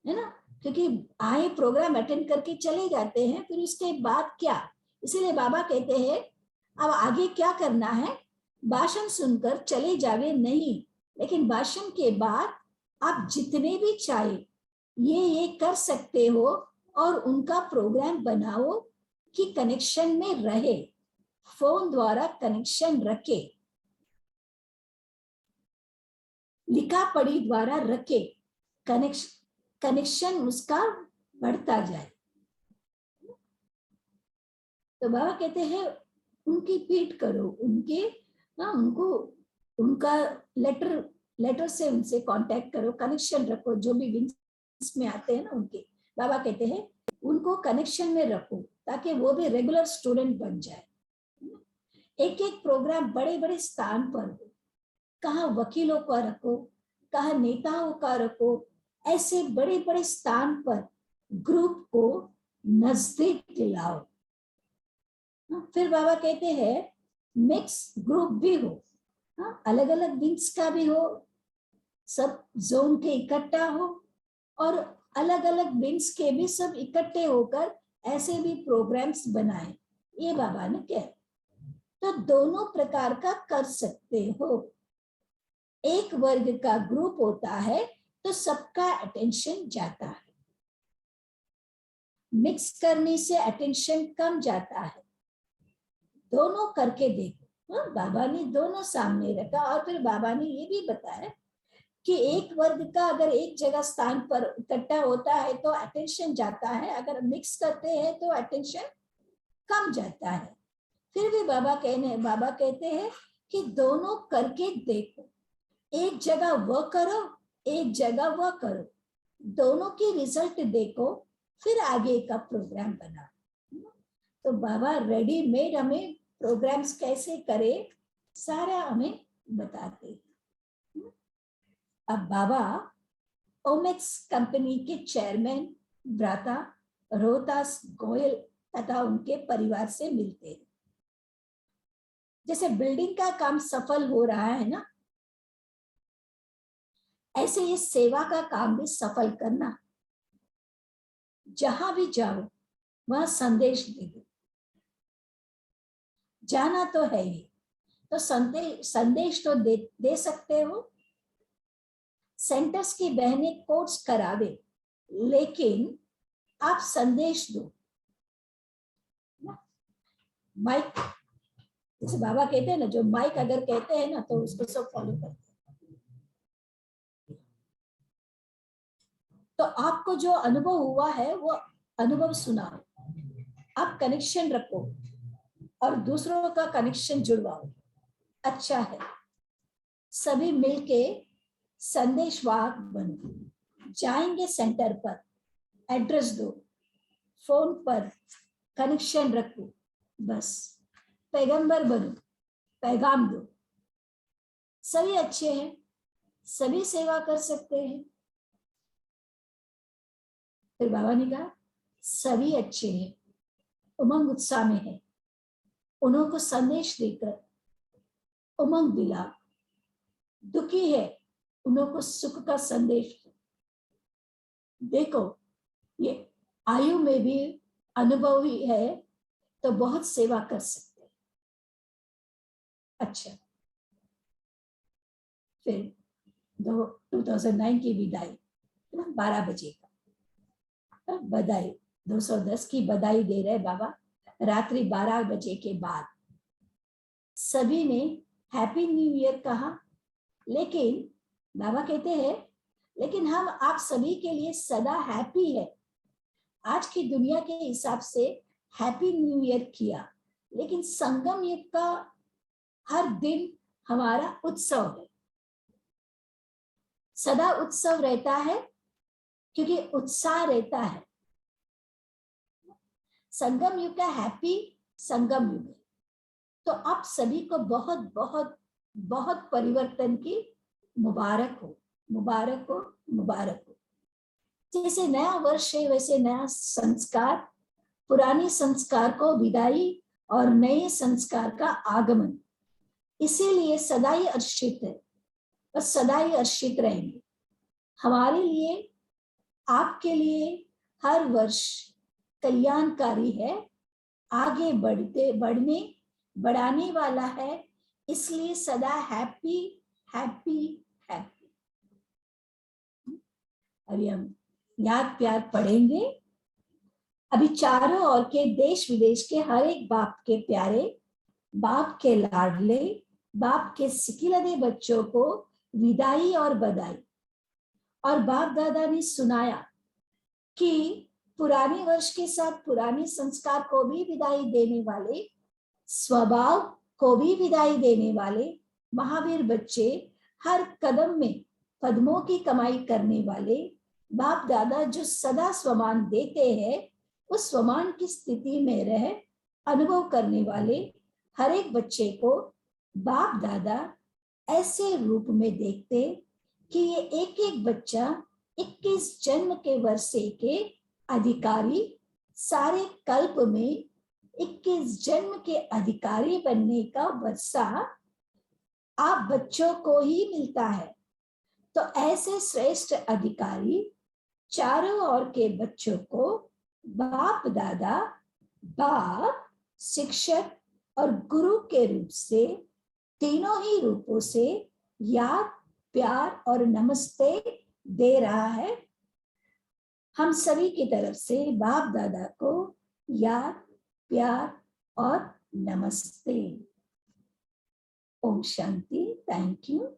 ना, क्योंकि आए प्रोग्राम अटेंड करके चले जाते हैं, फिर उसके बाद क्या। इसीलिए बाबा कहते हैं अब आगे क्या करना है, भाषण सुनकर चले जावे नहीं, लेकिन भाषण के बाद आप जितने भी चाहे ये कर सकते हो, और उनका प्रोग्राम बनाओ कि कनेक्शन में रहे, फोन द्वारा कनेक्शन रखे, लिखा पढ़ी द्वारा रखे, कनेक्शन उसका बढ़ता जाए। तो बाबा कहते हैं उनकी पीठ करो, उनका लेटर से उनसे कांटेक्ट करो, कनेक्शन रखो, जो भी विंग्स में आते हैं ना उनके। बाबा कहते हैं उनको कनेक्शन में रखो ताकि वो भी रेगुलर स्टूडेंट बन जाए। एक एक प्रोग्राम बड़े बड़े स्थान पर हो, कहाँ वकीलों का रखो, कहाँ नेताओं का रखो, ऐसे बड़े बड़े स्थान पर ग्रुप को नजदीक लाओ। फिर बाबा कहते हैं मिक्स ग्रुप भी हो, अलग अलग विंग्स का भी हो, सब जोन के इकट्ठा हो, और अलग अलग विंग्स के भी सब इकट्ठे होकर ऐसे भी प्रोग्राम्स बनाए। ये बाबा ने कहा, तो दोनों प्रकार का कर सकते हो। एक वर्ग का ग्रुप होता है तो सबका अटेंशन जाता है, मिक्स करने से अटेंशन कम जाता है। दोनों करके देखो। बाबा ने दोनों सामने रखा, और फिर बाबा ने ये भी बताया कि एक वर्ग का अगर एक जगह स्थान पर इकट्ठा होता है तो अटेंशन जाता है, अगर मिक्स करते हैं तो अटेंशन कम जाता है। फिर भी बाबा कहते हैं कि दोनों करके देखो, एक जगह वह करो, एक जगह वह करो, दोनों की रिजल्ट देखो, फिर आगे का प्रोग्राम बनाओ। तो बाबा रेडीमेड हमें प्रोग्राम्स कैसे करे सारा हमें बताते हैं। अब बाबा ओमेक्स कंपनी के चेयरमैन भ्राता रोहतास गोयल तथा उनके परिवार से मिलते हैं। जैसे बिल्डिंग का काम सफल हो रहा है ना, ऐसे ये सेवा का काम भी सफल करना। जहां भी जाओ वहां संदेश दे दो, जाना तो है ही, तो संदेश तो दे सकते हो। सेंटर्स की बहनें कोर्स करावे, लेकिन आप संदेश दो। माइक, जैसे बाबा कहते हैं ना, जो माइक अगर कहते हैं ना तो उसको सब फॉलो करते हैं। तो आपको जो अनुभव हुआ है वो अनुभव सुनाओ, आप कनेक्शन रखो और दूसरों का कनेक्शन जुड़वाओ। अच्छा है, सभी मिलके संदेशवाहक बनो। जाएंगे सेंटर पर, एड्रेस दो, फोन पर कनेक्शन रखो, बस पैगंबर बनो, पैगाम दो। सभी अच्छे हैं, सभी सेवा कर सकते हैं। फिर बाबा ने कहा सभी अच्छे हैं, उमंग उत्साह में है, उन्हों को संदेश देकर उमंग दिला। दुखी है, उन्हों को सुख का संदेश दो। देखो ये आयु में भी अनुभवी है तो बहुत सेवा कर सकते हैं। अच्छा, फिर 2009 की विदाई 12 बजे का बधाई, 210 की बधाई दे रहे बाबा। रात्रि 12 बजे के बाद सभी ने हैप्पी न्यू ईयर कहा, लेकिन बाबा कहते हैं लेकिन हम आप सभी के लिए सदा हैप्पी है। आज की दुनिया के हिसाब से हैप्पी न्यू ईयर किया, लेकिन संगम युग का हर दिन हमारा उत्सव है, सदा उत्सव रहता है क्योंकि उत्साह रहता है। संगम युग का हैप्पी संगम युग है। तो आप सभी को बहुत बहुत बहुत परिवर्तन की मुबारक हो, मुबारक हो, मुबारक हो। जैसे नया वर्ष है वैसे नया संस्कार, पुराने संस्कार को विदाई और नए संस्कार का आगमन, इसीलिए सदा ही अर्षित है और सदा ही अर्षित रहेंगे। हमारे लिए, आपके लिए हर वर्ष कल्याणकारी है, आगे बढ़ाने वाला है, इसलिए सदा हैप्पी हैप्पी हैप्पी। अभी हम याद प्यार पढ़ेंगे। अभी चारों ओर के देश विदेश के हर एक बाप के प्यारे, बाप के लाडले, बाप के सिकिलदे बच्चों को विदाई और बधाई। और बाप दादा ने सुनाया कि पुराने वर्ष के साथ पुराने संस्कार को भी विदाई देने वाले, स्वभाव को भी विदाई देने वाले महावीर बच्चे, हर कदम में पद्मों की कमाई करने वाले बाप दादा जो सदा स्वमान देते हैं, उस स्वमान की स्थिति में रह अनुभव करने वाले हर एक बच्चे को बाप दादा ऐसे रूप में देखते कि ये एक एक बच्चा 21 जन्म के वर्षे के अधिकारी, सारे कल्प में 21 जन्म के अधिकारी बनने का वर्षा आप बच्चों को ही मिलता है। तो ऐसे श्रेष्ठ अधिकारी चारों ओर के बच्चों को बाप दादा, बाप, शिक्षक और गुरु के रूप से, तीनों ही रूपों से याद, प्यार और नमस्ते दे रहा है। हम सभी की तरफ से बाप दादा को याद, प्यार और नमस्ते। ओम शांति। Thank you.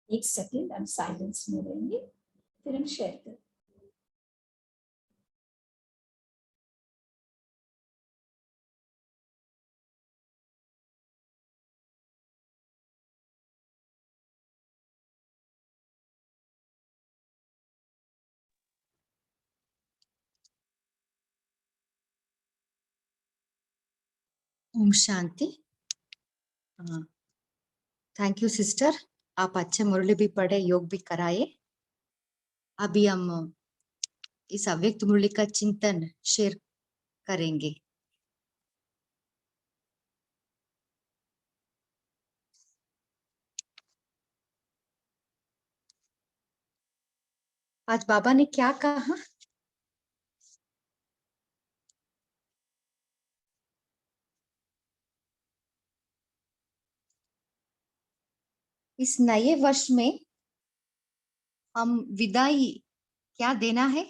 एक सेकेंड हम साइलेंस में रहेंगे, फिर हम शेयर करें। ओम शांति। थैंक यू सिस्टर, आप अच्छे मुरली भी पढ़े, योग भी कराए। अभी हम इस अव्यक्त मुरली का चिंतन शेयर करेंगे। आज बाबा ने क्या कहा? इस नए वर्ष में हम विदाई क्या देना है?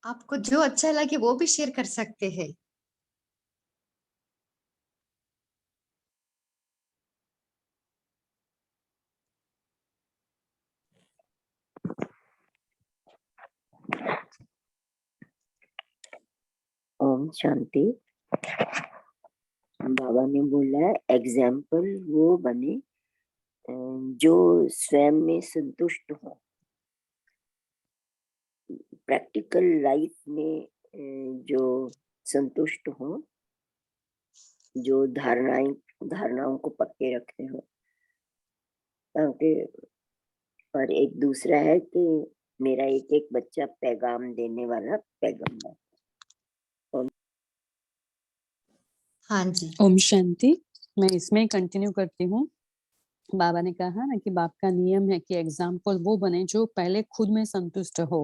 आपको जो अच्छा लगे वो भी शेयर कर सकते हैं। ओम शांति। बाबा ने बोला एग्जाम्पल वो बने जो स्वयं में संतुष्ट हो। प्रैक्टिकल लाइफ में जो संतुष्ट हो, जो धारणाओं को पक्के रखते हो। और एक दूसरा है कि मेरा एक एक बच्चा पैगाम देने वाला पैगंबर। हाँ जी। ओम शांति। मैं इसमें कंटिन्यू करती हूँ। बाबा ने कहा ना कि बाप का नियम है कि एग्जाम्पल वो बने जो पहले खुद में संतुष्ट हो।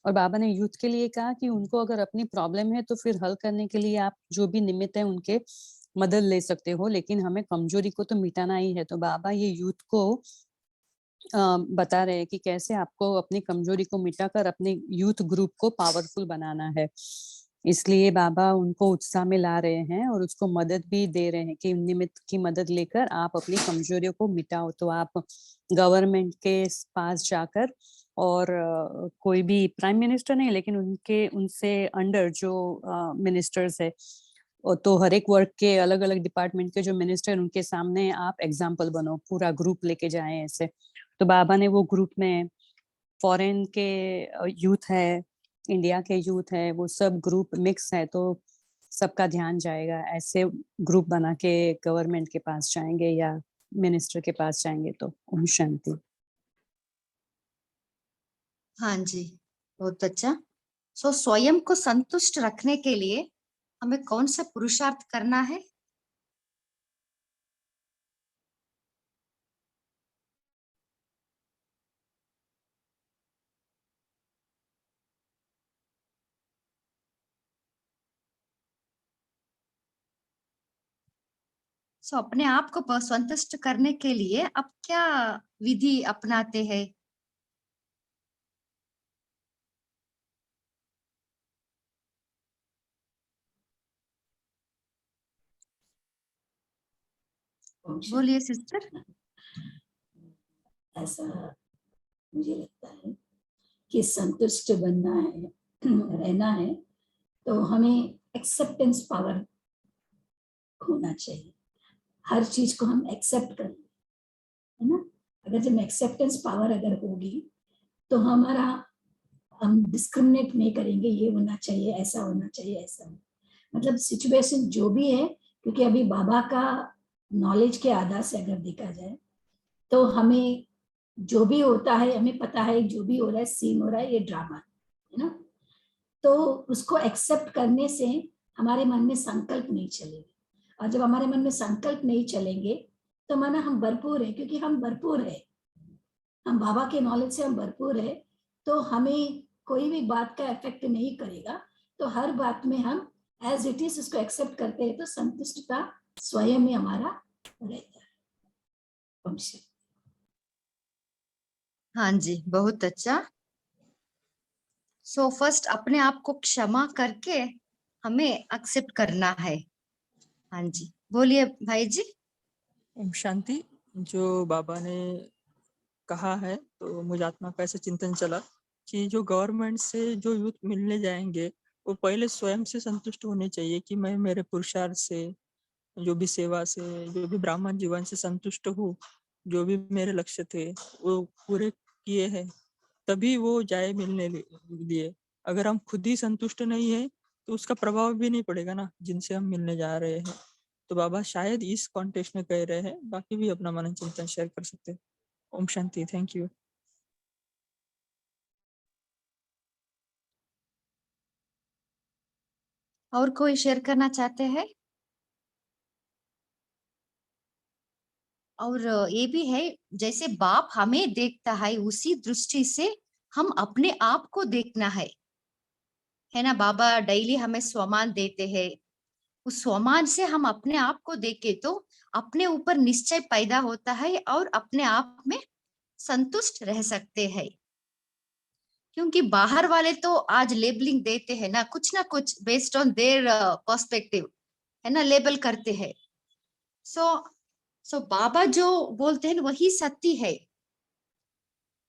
और बाबा ने यूथ के लिए कहा कि उनको अगर अपनी प्रॉब्लम है तो फिर हल करने के लिए आप जो भी निमित्त है उनके मदद ले सकते हो, लेकिन हमें कमजोरी को तो मिटाना ही है। तो बाबा ये यूथ को बता रहे हैं कि कैसे आपको अपनी कमजोरी को मिटाकर अपने यूथ ग्रुप को पावरफुल बनाना है। इसलिए बाबा उनको उत्साह में ला रहे हैं और उसको मदद भी दे रहे हैं कि निमित्त की मदद लेकर आप अपनी कमजोरियों को मिटाओ। तो आप गवर्नमेंट के पास जाकर और कोई भी प्राइम मिनिस्टर नहीं, लेकिन उनसे अंडर जो मिनिस्टर्स है, तो हर एक वर्क के अलग अलग डिपार्टमेंट के जो मिनिस्टर उनके सामने आप एग्जाम्पल बनो, पूरा ग्रुप लेके जाएं ऐसे। तो बाबा ने वो ग्रुप में फॉरेन के यूथ है, इंडिया के यूथ है, वो सब ग्रुप मिक्स है, तो सबका ध्यान जाएगा। ऐसे ग्रुप बना के गवर्नमेंट के पास जाएंगे या मिनिस्टर के पास जाएंगे। तो ओम शांति। हाँ जी, बहुत अच्छा। सो स्वयं को संतुष्ट रखने के लिए हमें कौन सा पुरुषार्थ करना है? सो अपने आप को संतुष्ट करने के लिए आप क्या विधि अपनाते हैं? बोलिए सिस्टर। ऐसा मुझे लगता है कि संतुष्ट बनना है, रहना है, तो हमें एक्सेप्टेंस पावर होना चाहिए। हर चीज को हम एक्सेप्ट कर, है ना। अगर जब एक्सेप्टेंस पावर अगर होगी तो हम डिस्क्रिमिनेट नहीं करेंगे, ये होना चाहिए, ऐसा होना चाहिए, ऐसा मतलब सिचुएशन जो भी है। क्योंकि अभी बाबा का नॉलेज के आधार से अगर देखा जाए तो हमें जो भी होता है, हमें पता है जो भी हो रहा है, सीन हो रहा है, ये ड्रामा है ना। तो उसको एक्सेप्ट करने से हमारे मन में संकल्प नहीं चलेगा, और जब हमारे मन में संकल्प नहीं चलेंगे तो माना हम भरपूर है, क्योंकि हम भरपूर है, हम बाबा के नॉलेज से हम भरपूर है, तो हमें कोई भी बात का इफेक्ट नहीं करेगा। तो हर बात में हम एज इट इज उसको एक्सेप्ट करते हैं, तो संतुष्टता स्वयं में हमारा रहता है। हाँ जी, बहुत अच्छा। सो फर्स्ट अपने आप को क्षमा करके हमें एक्सेप्ट करना है। हाँ जी, बोलिए भाई जी। ओम शांति। जो बाबा ने कहा है तो मुझे आत्मा का ऐसा चिंतन चला कि जो गवर्नमेंट से जो यूथ मिलने जाएंगे वो पहले स्वयं से संतुष्ट होने चाहिए कि मैं मेरे पुरुषार्थ से, जो भी सेवा से, जो भी ब्राह्मण जीवन से संतुष्ट हूँ, जो भी मेरे लक्ष्य थे वो पूरे किए हैं, तभी वो जाए मिलने लिए। अगर हम खुद ही संतुष्ट नहीं है तो उसका प्रभाव भी नहीं पड़ेगा ना जिनसे हम मिलने जा रहे हैं। तो बाबा शायद इस कॉन्टेक्स्ट में कह रहे हैं, बाकी भी अपना मन चिंतन शेयर कर सकते हैं। ओम शांति। Thank you. और कोई शेयर करना चाहते हैं? और ये भी है, जैसे बाप हमें देखता है उसी दृष्टि से हम अपने आप को देखना है ना। बाबा डेली हमें स्वमान देते हैं, उस स्वमान से हम अपने आप को देखे तो अपने ऊपर निश्चय पैदा होता है और अपने आप में संतुष्ट रह सकते हैं। क्योंकि बाहर वाले तो आज लेबलिंग देते हैं ना कुछ बेस्ड ऑन देयर पर्सपेक्टिव, है ना, लेबल करते हैं। सो बाबा जो बोलते हैं वही सत्य है।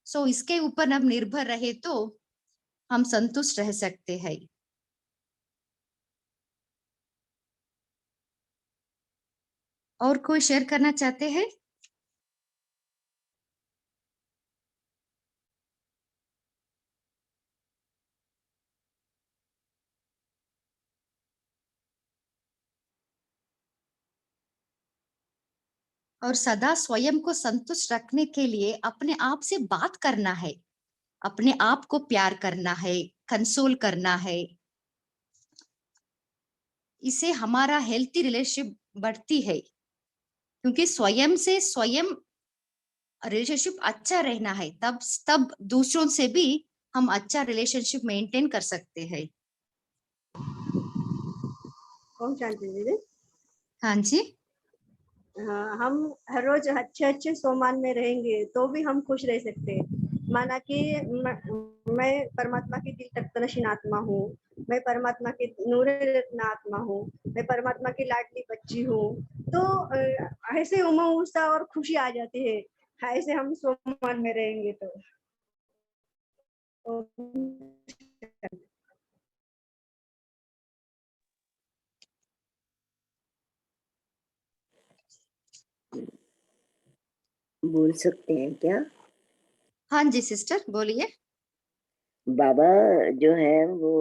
सो इसके ऊपर हम निर्भर रहे तो हम संतुष्ट रह सकते हैं। और कोई शेयर करना चाहते हैं? और सदा स्वयं को संतुष्ट रखने के लिए अपने आप से बात करना है, अपने आप को प्यार करना है, कंसोल करना है। इससे हमारा हेल्थी रिलेशनशिप बढ़ती है, क्योंकि स्वयं से स्वयं रिलेशनशिप अच्छा रहना है, तब दूसरों से भी हम अच्छा रिलेशनशिप मेंटेन कर सकते हैं। ओम शांति दीदी। हाँ जी। हाँ, हम हर रोज अच्छे सोमान में रहेंगे तो भी हम खुश रह सकते हैं। माना कि मैं परमात्मा की दिल तक तनशीन आत्मा हूँ, मैं परमात्मा की नूरे रत्न आत्मा हूँ, मैं परमात्मा की लाडली बच्ची हूँ, तो ऐसे उमंग उत्साह और खुशी आ जाती है ऐसे हम सोमान में रहेंगे तो। बोल सकते हैं क्या? हाँ जी सिस्टर बोलिए। बाबा जो है वो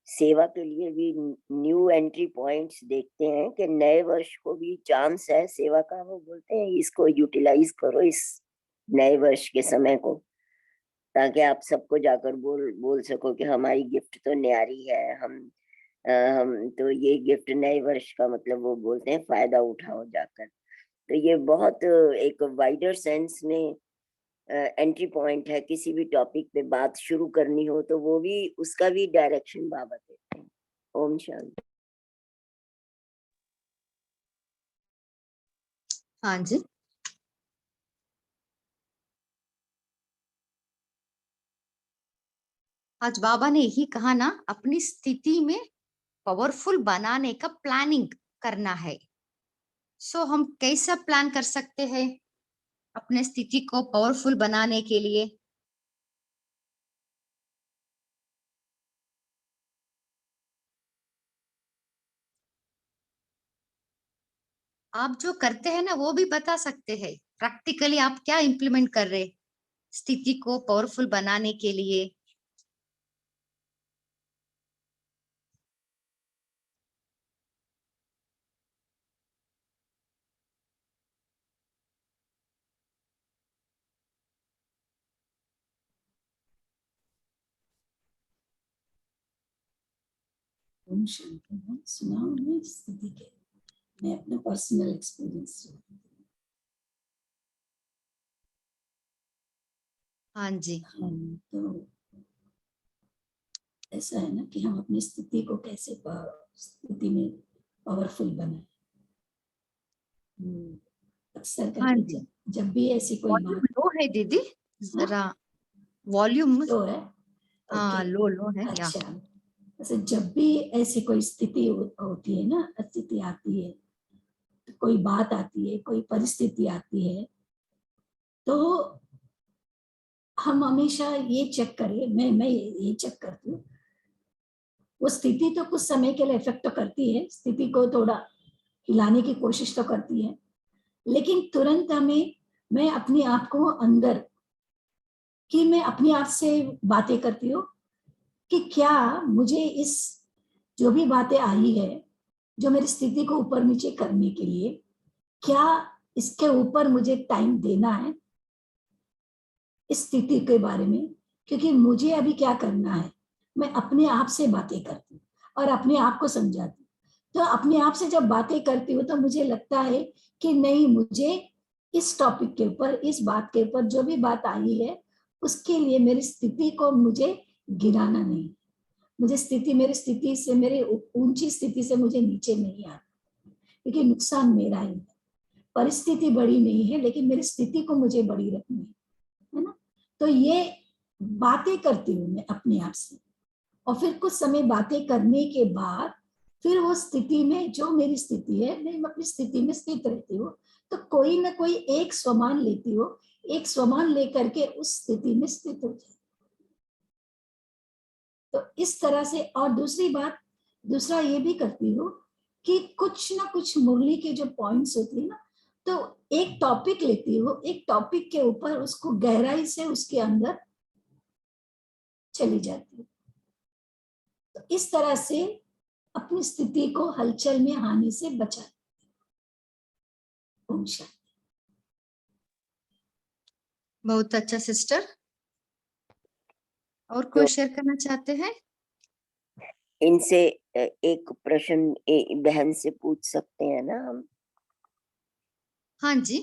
सेवा के लिए भी न्यू एंट्री पॉइंट्स देखते हैं कि नए वर्ष को भी चांस है सेवा का। वो बोलते हैं इसको यूटिलाइज करो इस नए वर्ष के समय को, ताकि आप सबको जाकर बोल सको कि हमारी गिफ्ट तो न्यारी है। हम तो ये गिफ्ट नए वर्ष का मतलब वो बोलते हैं फायदा उठाओ जाकर। तो ये बहुत एक वाइडर सेंस में एंट्री पॉइंट है। किसी भी टॉपिक पे बात शुरू करनी हो तो वो भी उसका भी डायरेक्शन बाबा देते हैं। ओम शांति। हाँ जी। आज बाबा ने यही कहा ना, अपनी स्थिति में पावरफुल बनाने का प्लानिंग करना है। सो हम कैसा प्लान कर सकते हैं अपने स्थिति को पावरफुल बनाने के लिए? आप जो करते हैं ना वो भी बता सकते हैं, प्रैक्टिकली आप क्या इम्प्लीमेंट कर रहे स्थिति को पावरफुल बनाने के लिए। ओम शांति। सुनाओ मैं स्थिति के, मैं अपना पर्सनल एक्सपीरियंस। हाँ जी। तो ऐसा है ना कि हम अपनी स्थिति को कैसे स्थिति में पावरफुल बनाए। अक्सर करके जब भी ऐसी कोई बात लो है दीदी, जरा वॉल्यूम लो है। हाँ लो है। अच्छा, ऐसे जब भी ऐसी कोई स्थिति होती है ना, स्थिति आती है, तो कोई बात आती है, कोई परिस्थिति आती है, तो हम हमेशा ये चेक करें, मैं ये चेक करती हूँ, वो स्थिति तो कुछ समय के लिए इफेक्ट तो करती है, स्थिति को थोड़ा हिलाने की कोशिश तो करती है, लेकिन तुरंत मैं अपने आप को अंदर कि मैं अपने आप से बातें करती हूँ कि क्या मुझे इस जो भी बातें आई है, जो मेरी स्थिति को ऊपर नीचे करने के लिए, क्या इसके ऊपर मुझे टाइम देना है इस स्थिति के बारे में, क्योंकि मुझे अभी क्या करना है। मैं अपने आप से बातें करती हूँ और अपने आप को समझाती हूँ। तो अपने आप से जब बातें करती हूँ तो मुझे लगता है कि नहीं, मुझे इस टॉपिक के ऊपर, इस बात के ऊपर जो भी बात आई है, उसके लिए मेरी स्थिति को मुझे गिराना नहीं, मुझे मेरी स्थिति से, मेरी ऊंची स्थिति से मुझे नीचे नहीं आना, क्योंकि नुकसान मेरा ही है। परिस्थिति बड़ी नहीं है, लेकिन मेरी स्थिति को मुझे बड़ी रखनी है ना। तो ये बातें करती हूँ मैं अपने आप से, और फिर कुछ समय बातें करने के बाद फिर वो स्थिति में, जो मेरी स्थिति है, मैं अपनी स्थिति में स्थित रहती हूँ, तो कोई ना कोई एक स्वमान लेती हूँ, एक स्वमान लेकर के उस स्थिति में स्थित हो जाए। तो इस तरह से। और दूसरी बात, दूसरा ये भी करती हूँ कि कुछ ना कुछ मुरली के जो पॉइंट्स होते हैं ना, तो एक टॉपिक लेती हो, एक टॉपिक के ऊपर उसको गहराई से उसके अंदर चली जाती है। तो इस तरह से अपनी स्थिति को हलचल में आने से बचा। ओम शांति। बहुत अच्छा सिस्टर। और कोई शेयर करना चाहते हैं? इनसे एक प्रश्न बहन से पूछ सकते हैं ना हम? हाँ जी।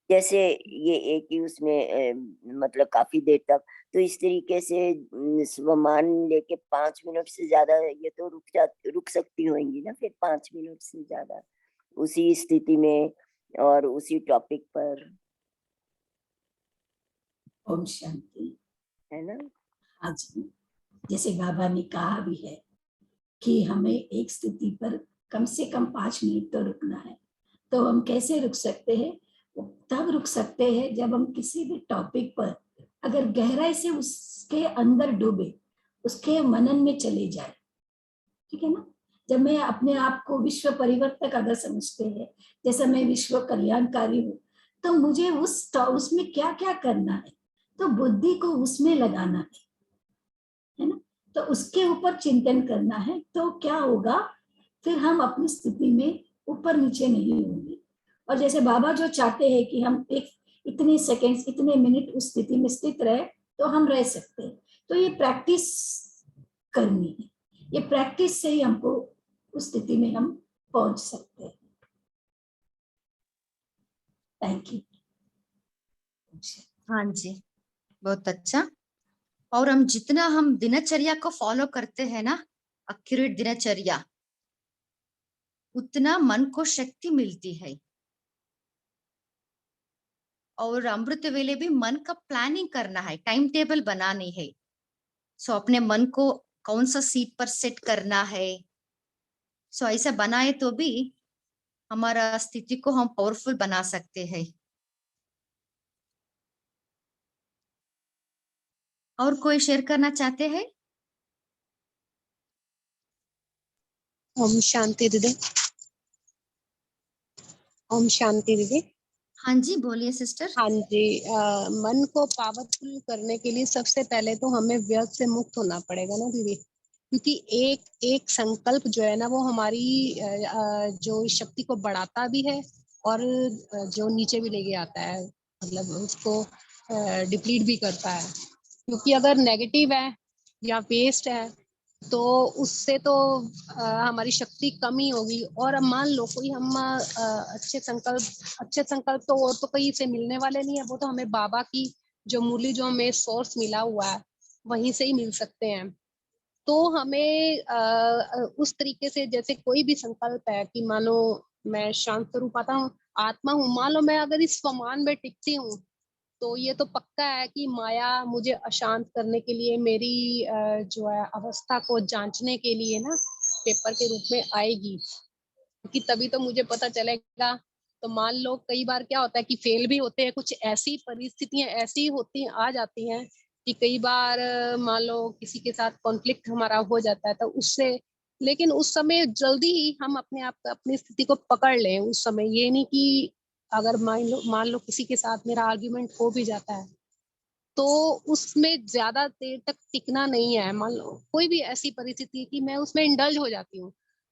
जैसे ये एक ही उसमें मतलब काफी देर तक, तो इस तरीके से स्वमान लेके 5 मिनट से ज्यादा ये तो रुक सकती होंगी ना फिर 5 मिनट से ज्यादा उसी स्थिति में और उसी टॉपिक पर। ओम शांति। है ना? हाँ जी, जैसे बाबा ने कहा भी है कि हमें एक स्थिति पर कम से कम 5 मिनट तो रुकना है। तो हम कैसे रुक सकते हैं? तब रुक सकते हैं जब हम किसी भी टॉपिक पर अगर गहराई से उसके अंदर डूबे, उसके मनन में चले जाए। ठीक है ना? जब मैं अपने आप को विश्व परिवर्तक अगर समझते हैं, जैसे मैं विश्व कल्याणकारी हूँ, तो मुझे उसमें क्या क्या करना है, तो बुद्धि को उसमें लगाना है ना? तो उसके ऊपर चिंतन करना है। तो क्या होगा, फिर हम अपनी स्थिति में ऊपर नीचे नहीं होंगे। और जैसे बाबा जो चाहते हैं कि हम एक इतने सेकंड्स, इतने मिनट उस स्थिति में स्थित रहे, तो हम रह सकते हैं। तो ये प्रैक्टिस करनी है, ये प्रैक्टिस से ही हमको उस स्थिति में हम पहुंच सकते हैं। Thank you. हाँ जी, बहुत अच्छा। और हम जितना हम दिनचर्या को फॉलो करते हैं ना, एक्यूरेट दिनचर्या, उतना मन को शक्ति मिलती है। और अमृत वेले भी मन का प्लानिंग करना है, टाइम टेबल बनानी है। सो अपने मन को कौन सा सीट पर सेट करना है, सो ऐसा बनाए तो भी हमारा स्थिति को हम पावरफुल बना सकते हैं। और कोई शेयर करना चाहते हैं? ओम शांति दीदी। ओम शांति दीदी। हाँ जी, बोलिए सिस्टर। हाँ जी, मन को पावरफुल करने के लिए सबसे पहले तो हमें व्यर्थ से मुक्त होना पड़ेगा ना दीदी, क्योंकि एक एक संकल्प जो है ना, वो हमारी जो शक्ति को बढ़ाता भी है और जो नीचे भी लेके आता है, मतलब उसको डिप्लीट भी करता है। क्योंकि अगर नेगेटिव है या वेस्ट है तो उससे तो हमारी शक्ति कम ही होगी। और अब मान लो कोई हम अच्छे संकल्प तो और तो कहीं से मिलने वाले नहीं है, वो तो हमें बाबा की जो मूल्य, जो हमें सोर्स मिला हुआ है, वहीं से ही मिल सकते हैं। तो हमें उस तरीके से, जैसे कोई भी संकल्प है कि मान लो मैं शांत स्वरूप आत्मा हूँ, मान लो मैं अगर इस स्वमान में टिकती हूँ, तो ये तो पक्का है कि माया मुझे अशांत करने के लिए, मेरी जो है अवस्था को जांचने के लिए ना पेपर के रूप में आएगी, कि तभी तो मुझे पता चलेगा। तो मान लो कई बार क्या होता है कि फेल भी होते हैं, कुछ ऐसी परिस्थितियां ऐसी होती आ जाती हैं कि कई बार मान लो किसी के साथ कॉन्फ्लिक्ट हमारा हो जाता है, तो उससे, लेकिन उस समय जल्दी ही हम अपने आप अपनी स्थिति को पकड़ लें। उस समय ये नहीं कि अगर मान लो किसी के साथ मेरा आर्ग्यूमेंट हो भी जाता है, तो उसमें ज्यादा देर तक टिकना नहीं है। मान लो कोई भी ऐसी परिस्थिति कि मैं उसमें इंडल्ज हो जाती हूँ,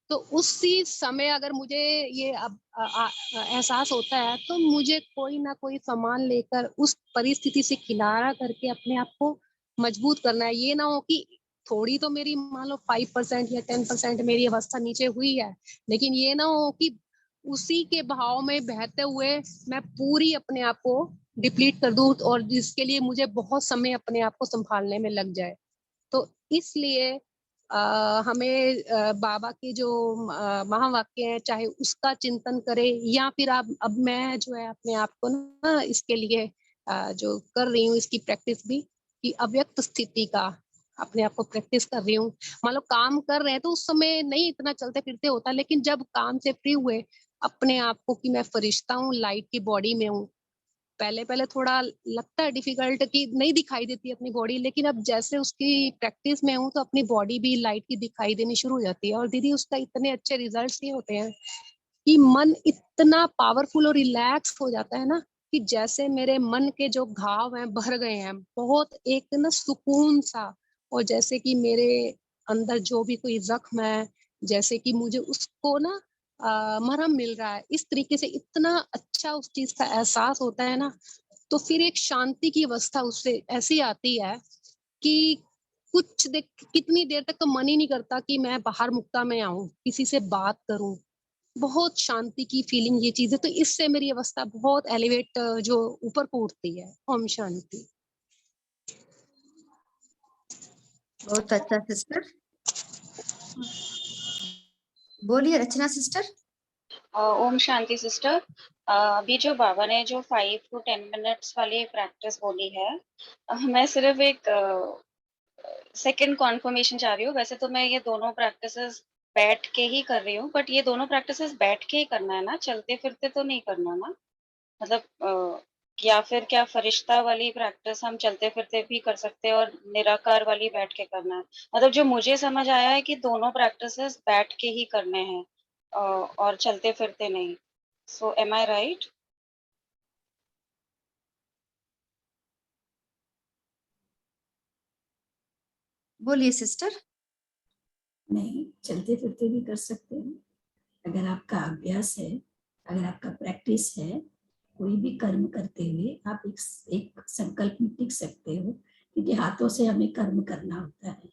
तो उसी समय अगर मुझे ये एहसास होता है, तो मुझे कोई ना कोई सामान लेकर उस परिस्थिति से किनारा करके अपने आप को मजबूत करना है। ये ना हो कि थोड़ी तो मेरी मान लो 5% या 10% मेरी अवस्था नीचे हुई है, लेकिन ये ना हो कि उसी के भाव में बहते हुए मैं पूरी अपने आप को डिप्लीट कर दूं, और जिसके लिए मुझे बहुत समय अपने आप को संभालने में लग जाए। तो इसलिए हमें बाबा के जो महावाक्य है, चाहे उसका चिंतन करें, या फिर अब मैं जो है अपने आप को ना इसके लिए जो कर रही हूँ, इसकी प्रैक्टिस भी, कि अव्यक्त स्थिति का अपने आप को प्रैक्टिस कर रही हूँ। मान लो काम कर रहे हैं तो उस समय नहीं इतना चलते फिरते होता, लेकिन जब काम से फ्री हुए अपने आप को कि मैं फरिश्ता हूँ, लाइट की बॉडी में हूँ, पहले पहले थोड़ा लगता है डिफिकल्ट कि नहीं दिखाई देती अपनी बॉडी, लेकिन अब जैसे उसकी प्रैक्टिस में हूँ तो अपनी बॉडी भी लाइट की दिखाई देनी शुरू हो जाती है। और दीदी उसका इतने अच्छे रिजल्ट्स ये होते हैं कि मन इतना पावरफुल और रिलैक्स हो जाता है ना, कि जैसे मेरे मन के जो घाव हैं भर गए हैं, बहुत एक ना सुकून सा। और जैसे कि मेरे अंदर जो भी कोई जख्म है, जैसे कि मुझे उसको ना मरहम मिल रहा है, इस तरीके से इतना अच्छा उस चीज का एहसास होता है ना। तो फिर एक शांति की अवस्था उससे ऐसी आती है कि कितनी देर तक तो मन ही नहीं करता कि मैं बाहर मुक्ता में आऊं, किसी से बात करूं। बहुत शांति की फीलिंग ये चीज है, तो इससे मेरी अवस्था बहुत एलिवेट जो ऊपर को उठती है। ओम शांति। बहुत अच्छा सिस्टर। बोलिए रचना सिस्टर। ओम शांति सिस्टर। अभी जो बाबा ने जो 5 to 10 मिनट्स वाली प्रैक्टिस बोली है, मैं सिर्फ एक सेकंड कॉन्फर्मेशन चाह रही हूँ। वैसे तो मैं ये दोनों प्रैक्टिसेस बैठ के ही कर रही हूँ, बट ये दोनों प्रैक्टिसेस बैठ के ही करना है ना, चलते फिरते तो नहीं करना ना? मतलब या फिर क्या फरिश्ता वाली प्रैक्टिस हम चलते फिरते भी कर सकते हैं और निराकार वाली बैठ के करना है? मतलब जो मुझे समझ आया है कि दोनों प्रैक्टिसेस बैठ के ही करने हैं और चलते फिरते नहीं। सो एम आई राइट? बोलिए सिस्टर। नहीं, चलते फिरते भी कर सकते हैं। अगर आपका अभ्यास है, अगर आपका प्रैक्टिस है, कोई भी कर्म करते हुए आप एक संकल्प में टिक सकते हो, क्योंकि हाथों से हमें कर्म करना होता है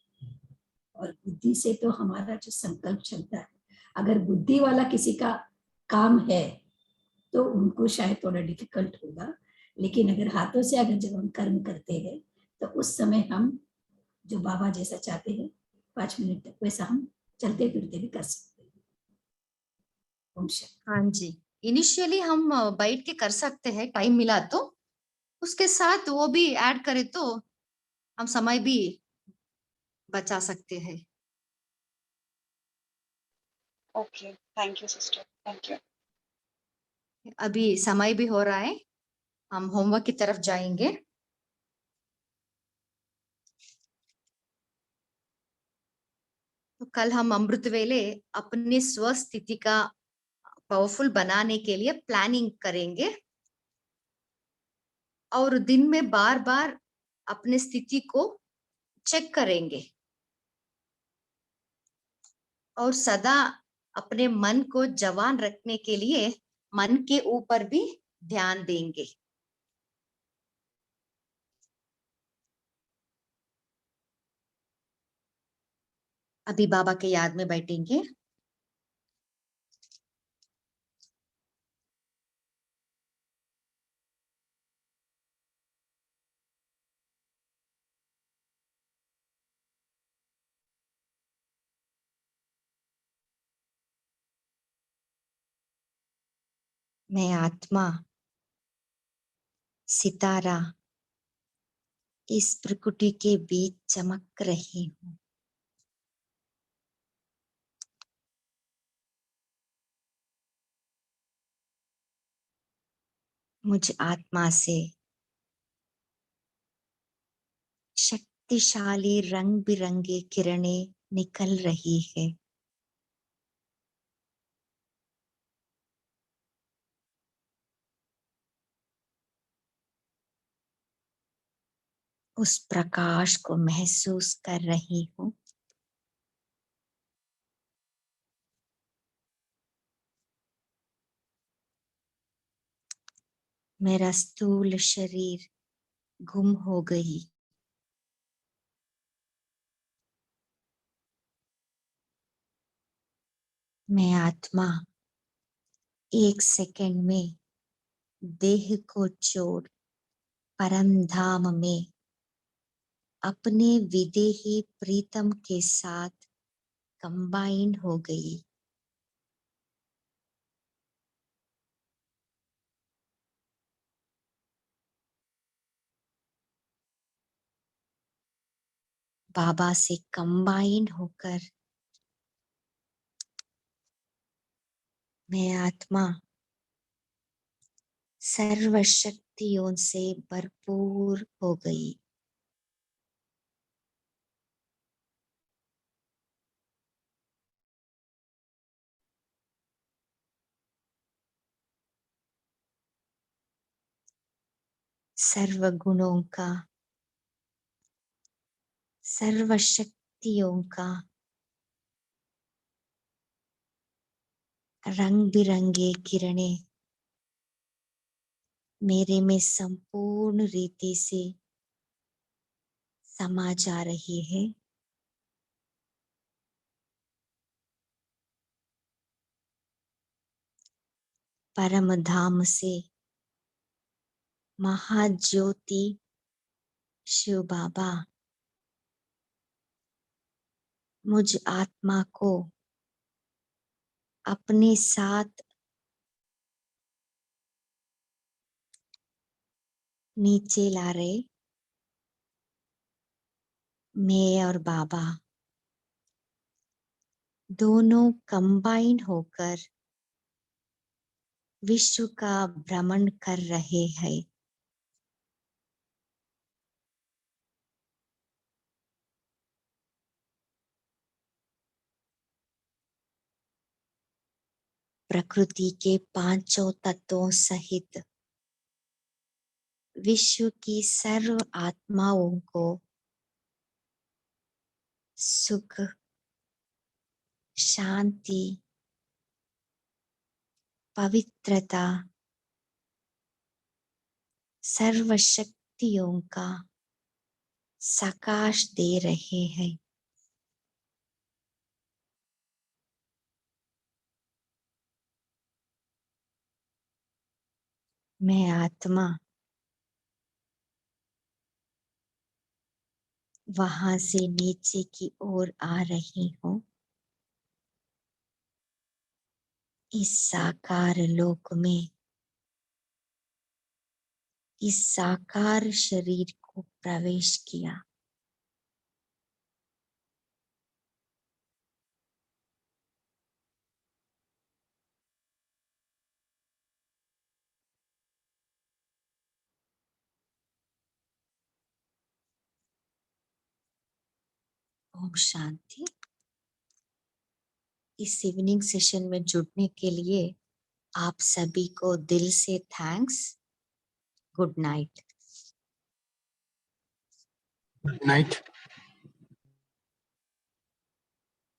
और बुद्धि से तो हमारा जो संकल्प चलता है। अगर बुद्धि वाला किसी का काम है तो उनको शायद थोड़ा डिफिकल्ट होगा, लेकिन अगर हाथों से अगर जब हम कर्म करते हैं तो उस समय हम जो बाबा जैसा चाहते हैं 5 मिनट तक, वैसा हम चलते फिरते भी कर सकते हैं। हाँ जी, इनिशियली हम बैठ के कर सकते हैं, टाइम मिला तो। उसके साथ वो भी ऐड करें तो हम समय भी बचा सकते हैं। Okay, thank you sister, thank you. अभी समय भी हो रहा है, हम होमवर्क की तरफ जाएंगे। तो कल हम अमृत वेले अपनी स्वस्थिति का पावरफुल बनाने के लिए प्लानिंग करेंगे और दिन में बार बार अपनी स्थिति को चेक करेंगे और सदा अपने मन को जवान रखने के लिए मन के ऊपर भी ध्यान देंगे। अभी बाबा के याद में बैठेंगे। मैं आत्मा सितारा इस प्रकृति के बीच चमक रही हूँ। मुझ आत्मा से शक्तिशाली रंग बिरंगे किरणें निकल रही है। उस प्रकाश को महसूस कर रही हूँ। मेरा स्थूल शरीर गुम हो गई। मैं आत्मा 1 सेकंड में देह को छोड़ परम धाम में अपने विदेही प्रीतम के साथ कंबाइन हो गई। बाबा से कंबाइन होकर मैं आत्मा सर्वशक्तिशाली शक्तियों से भरपूर हो गई। सर्व गुणों का, सर्व शक्तियों का, रंग बिरंगे किरणें मेरे में संपूर्ण रीति से समा जा रही है। परम धाम से महाज्योति शिव बाबा मुझ आत्मा को अपने साथ नीचे ला रहे। मैं और बाबा दोनों कंबाइन होकर विश्व का भ्रमण कर रहे हैं। प्रकृति के पांचों तत्वों सहित विश्व की सर्व आत्माओं को सुख, शांति, पवित्रता, सर्व शक्तियों का सकाश दे रहे हैं। मैं आत्मा वहां से नीचे की ओर आ रही हूँ। इस साकार लोक में, इस साकार शरीर को प्रवेश किया। ओम शांति। इस इवनिंग सेशन में जुड़ने के लिए आप सभी को दिल से thanks. Good night. Good night.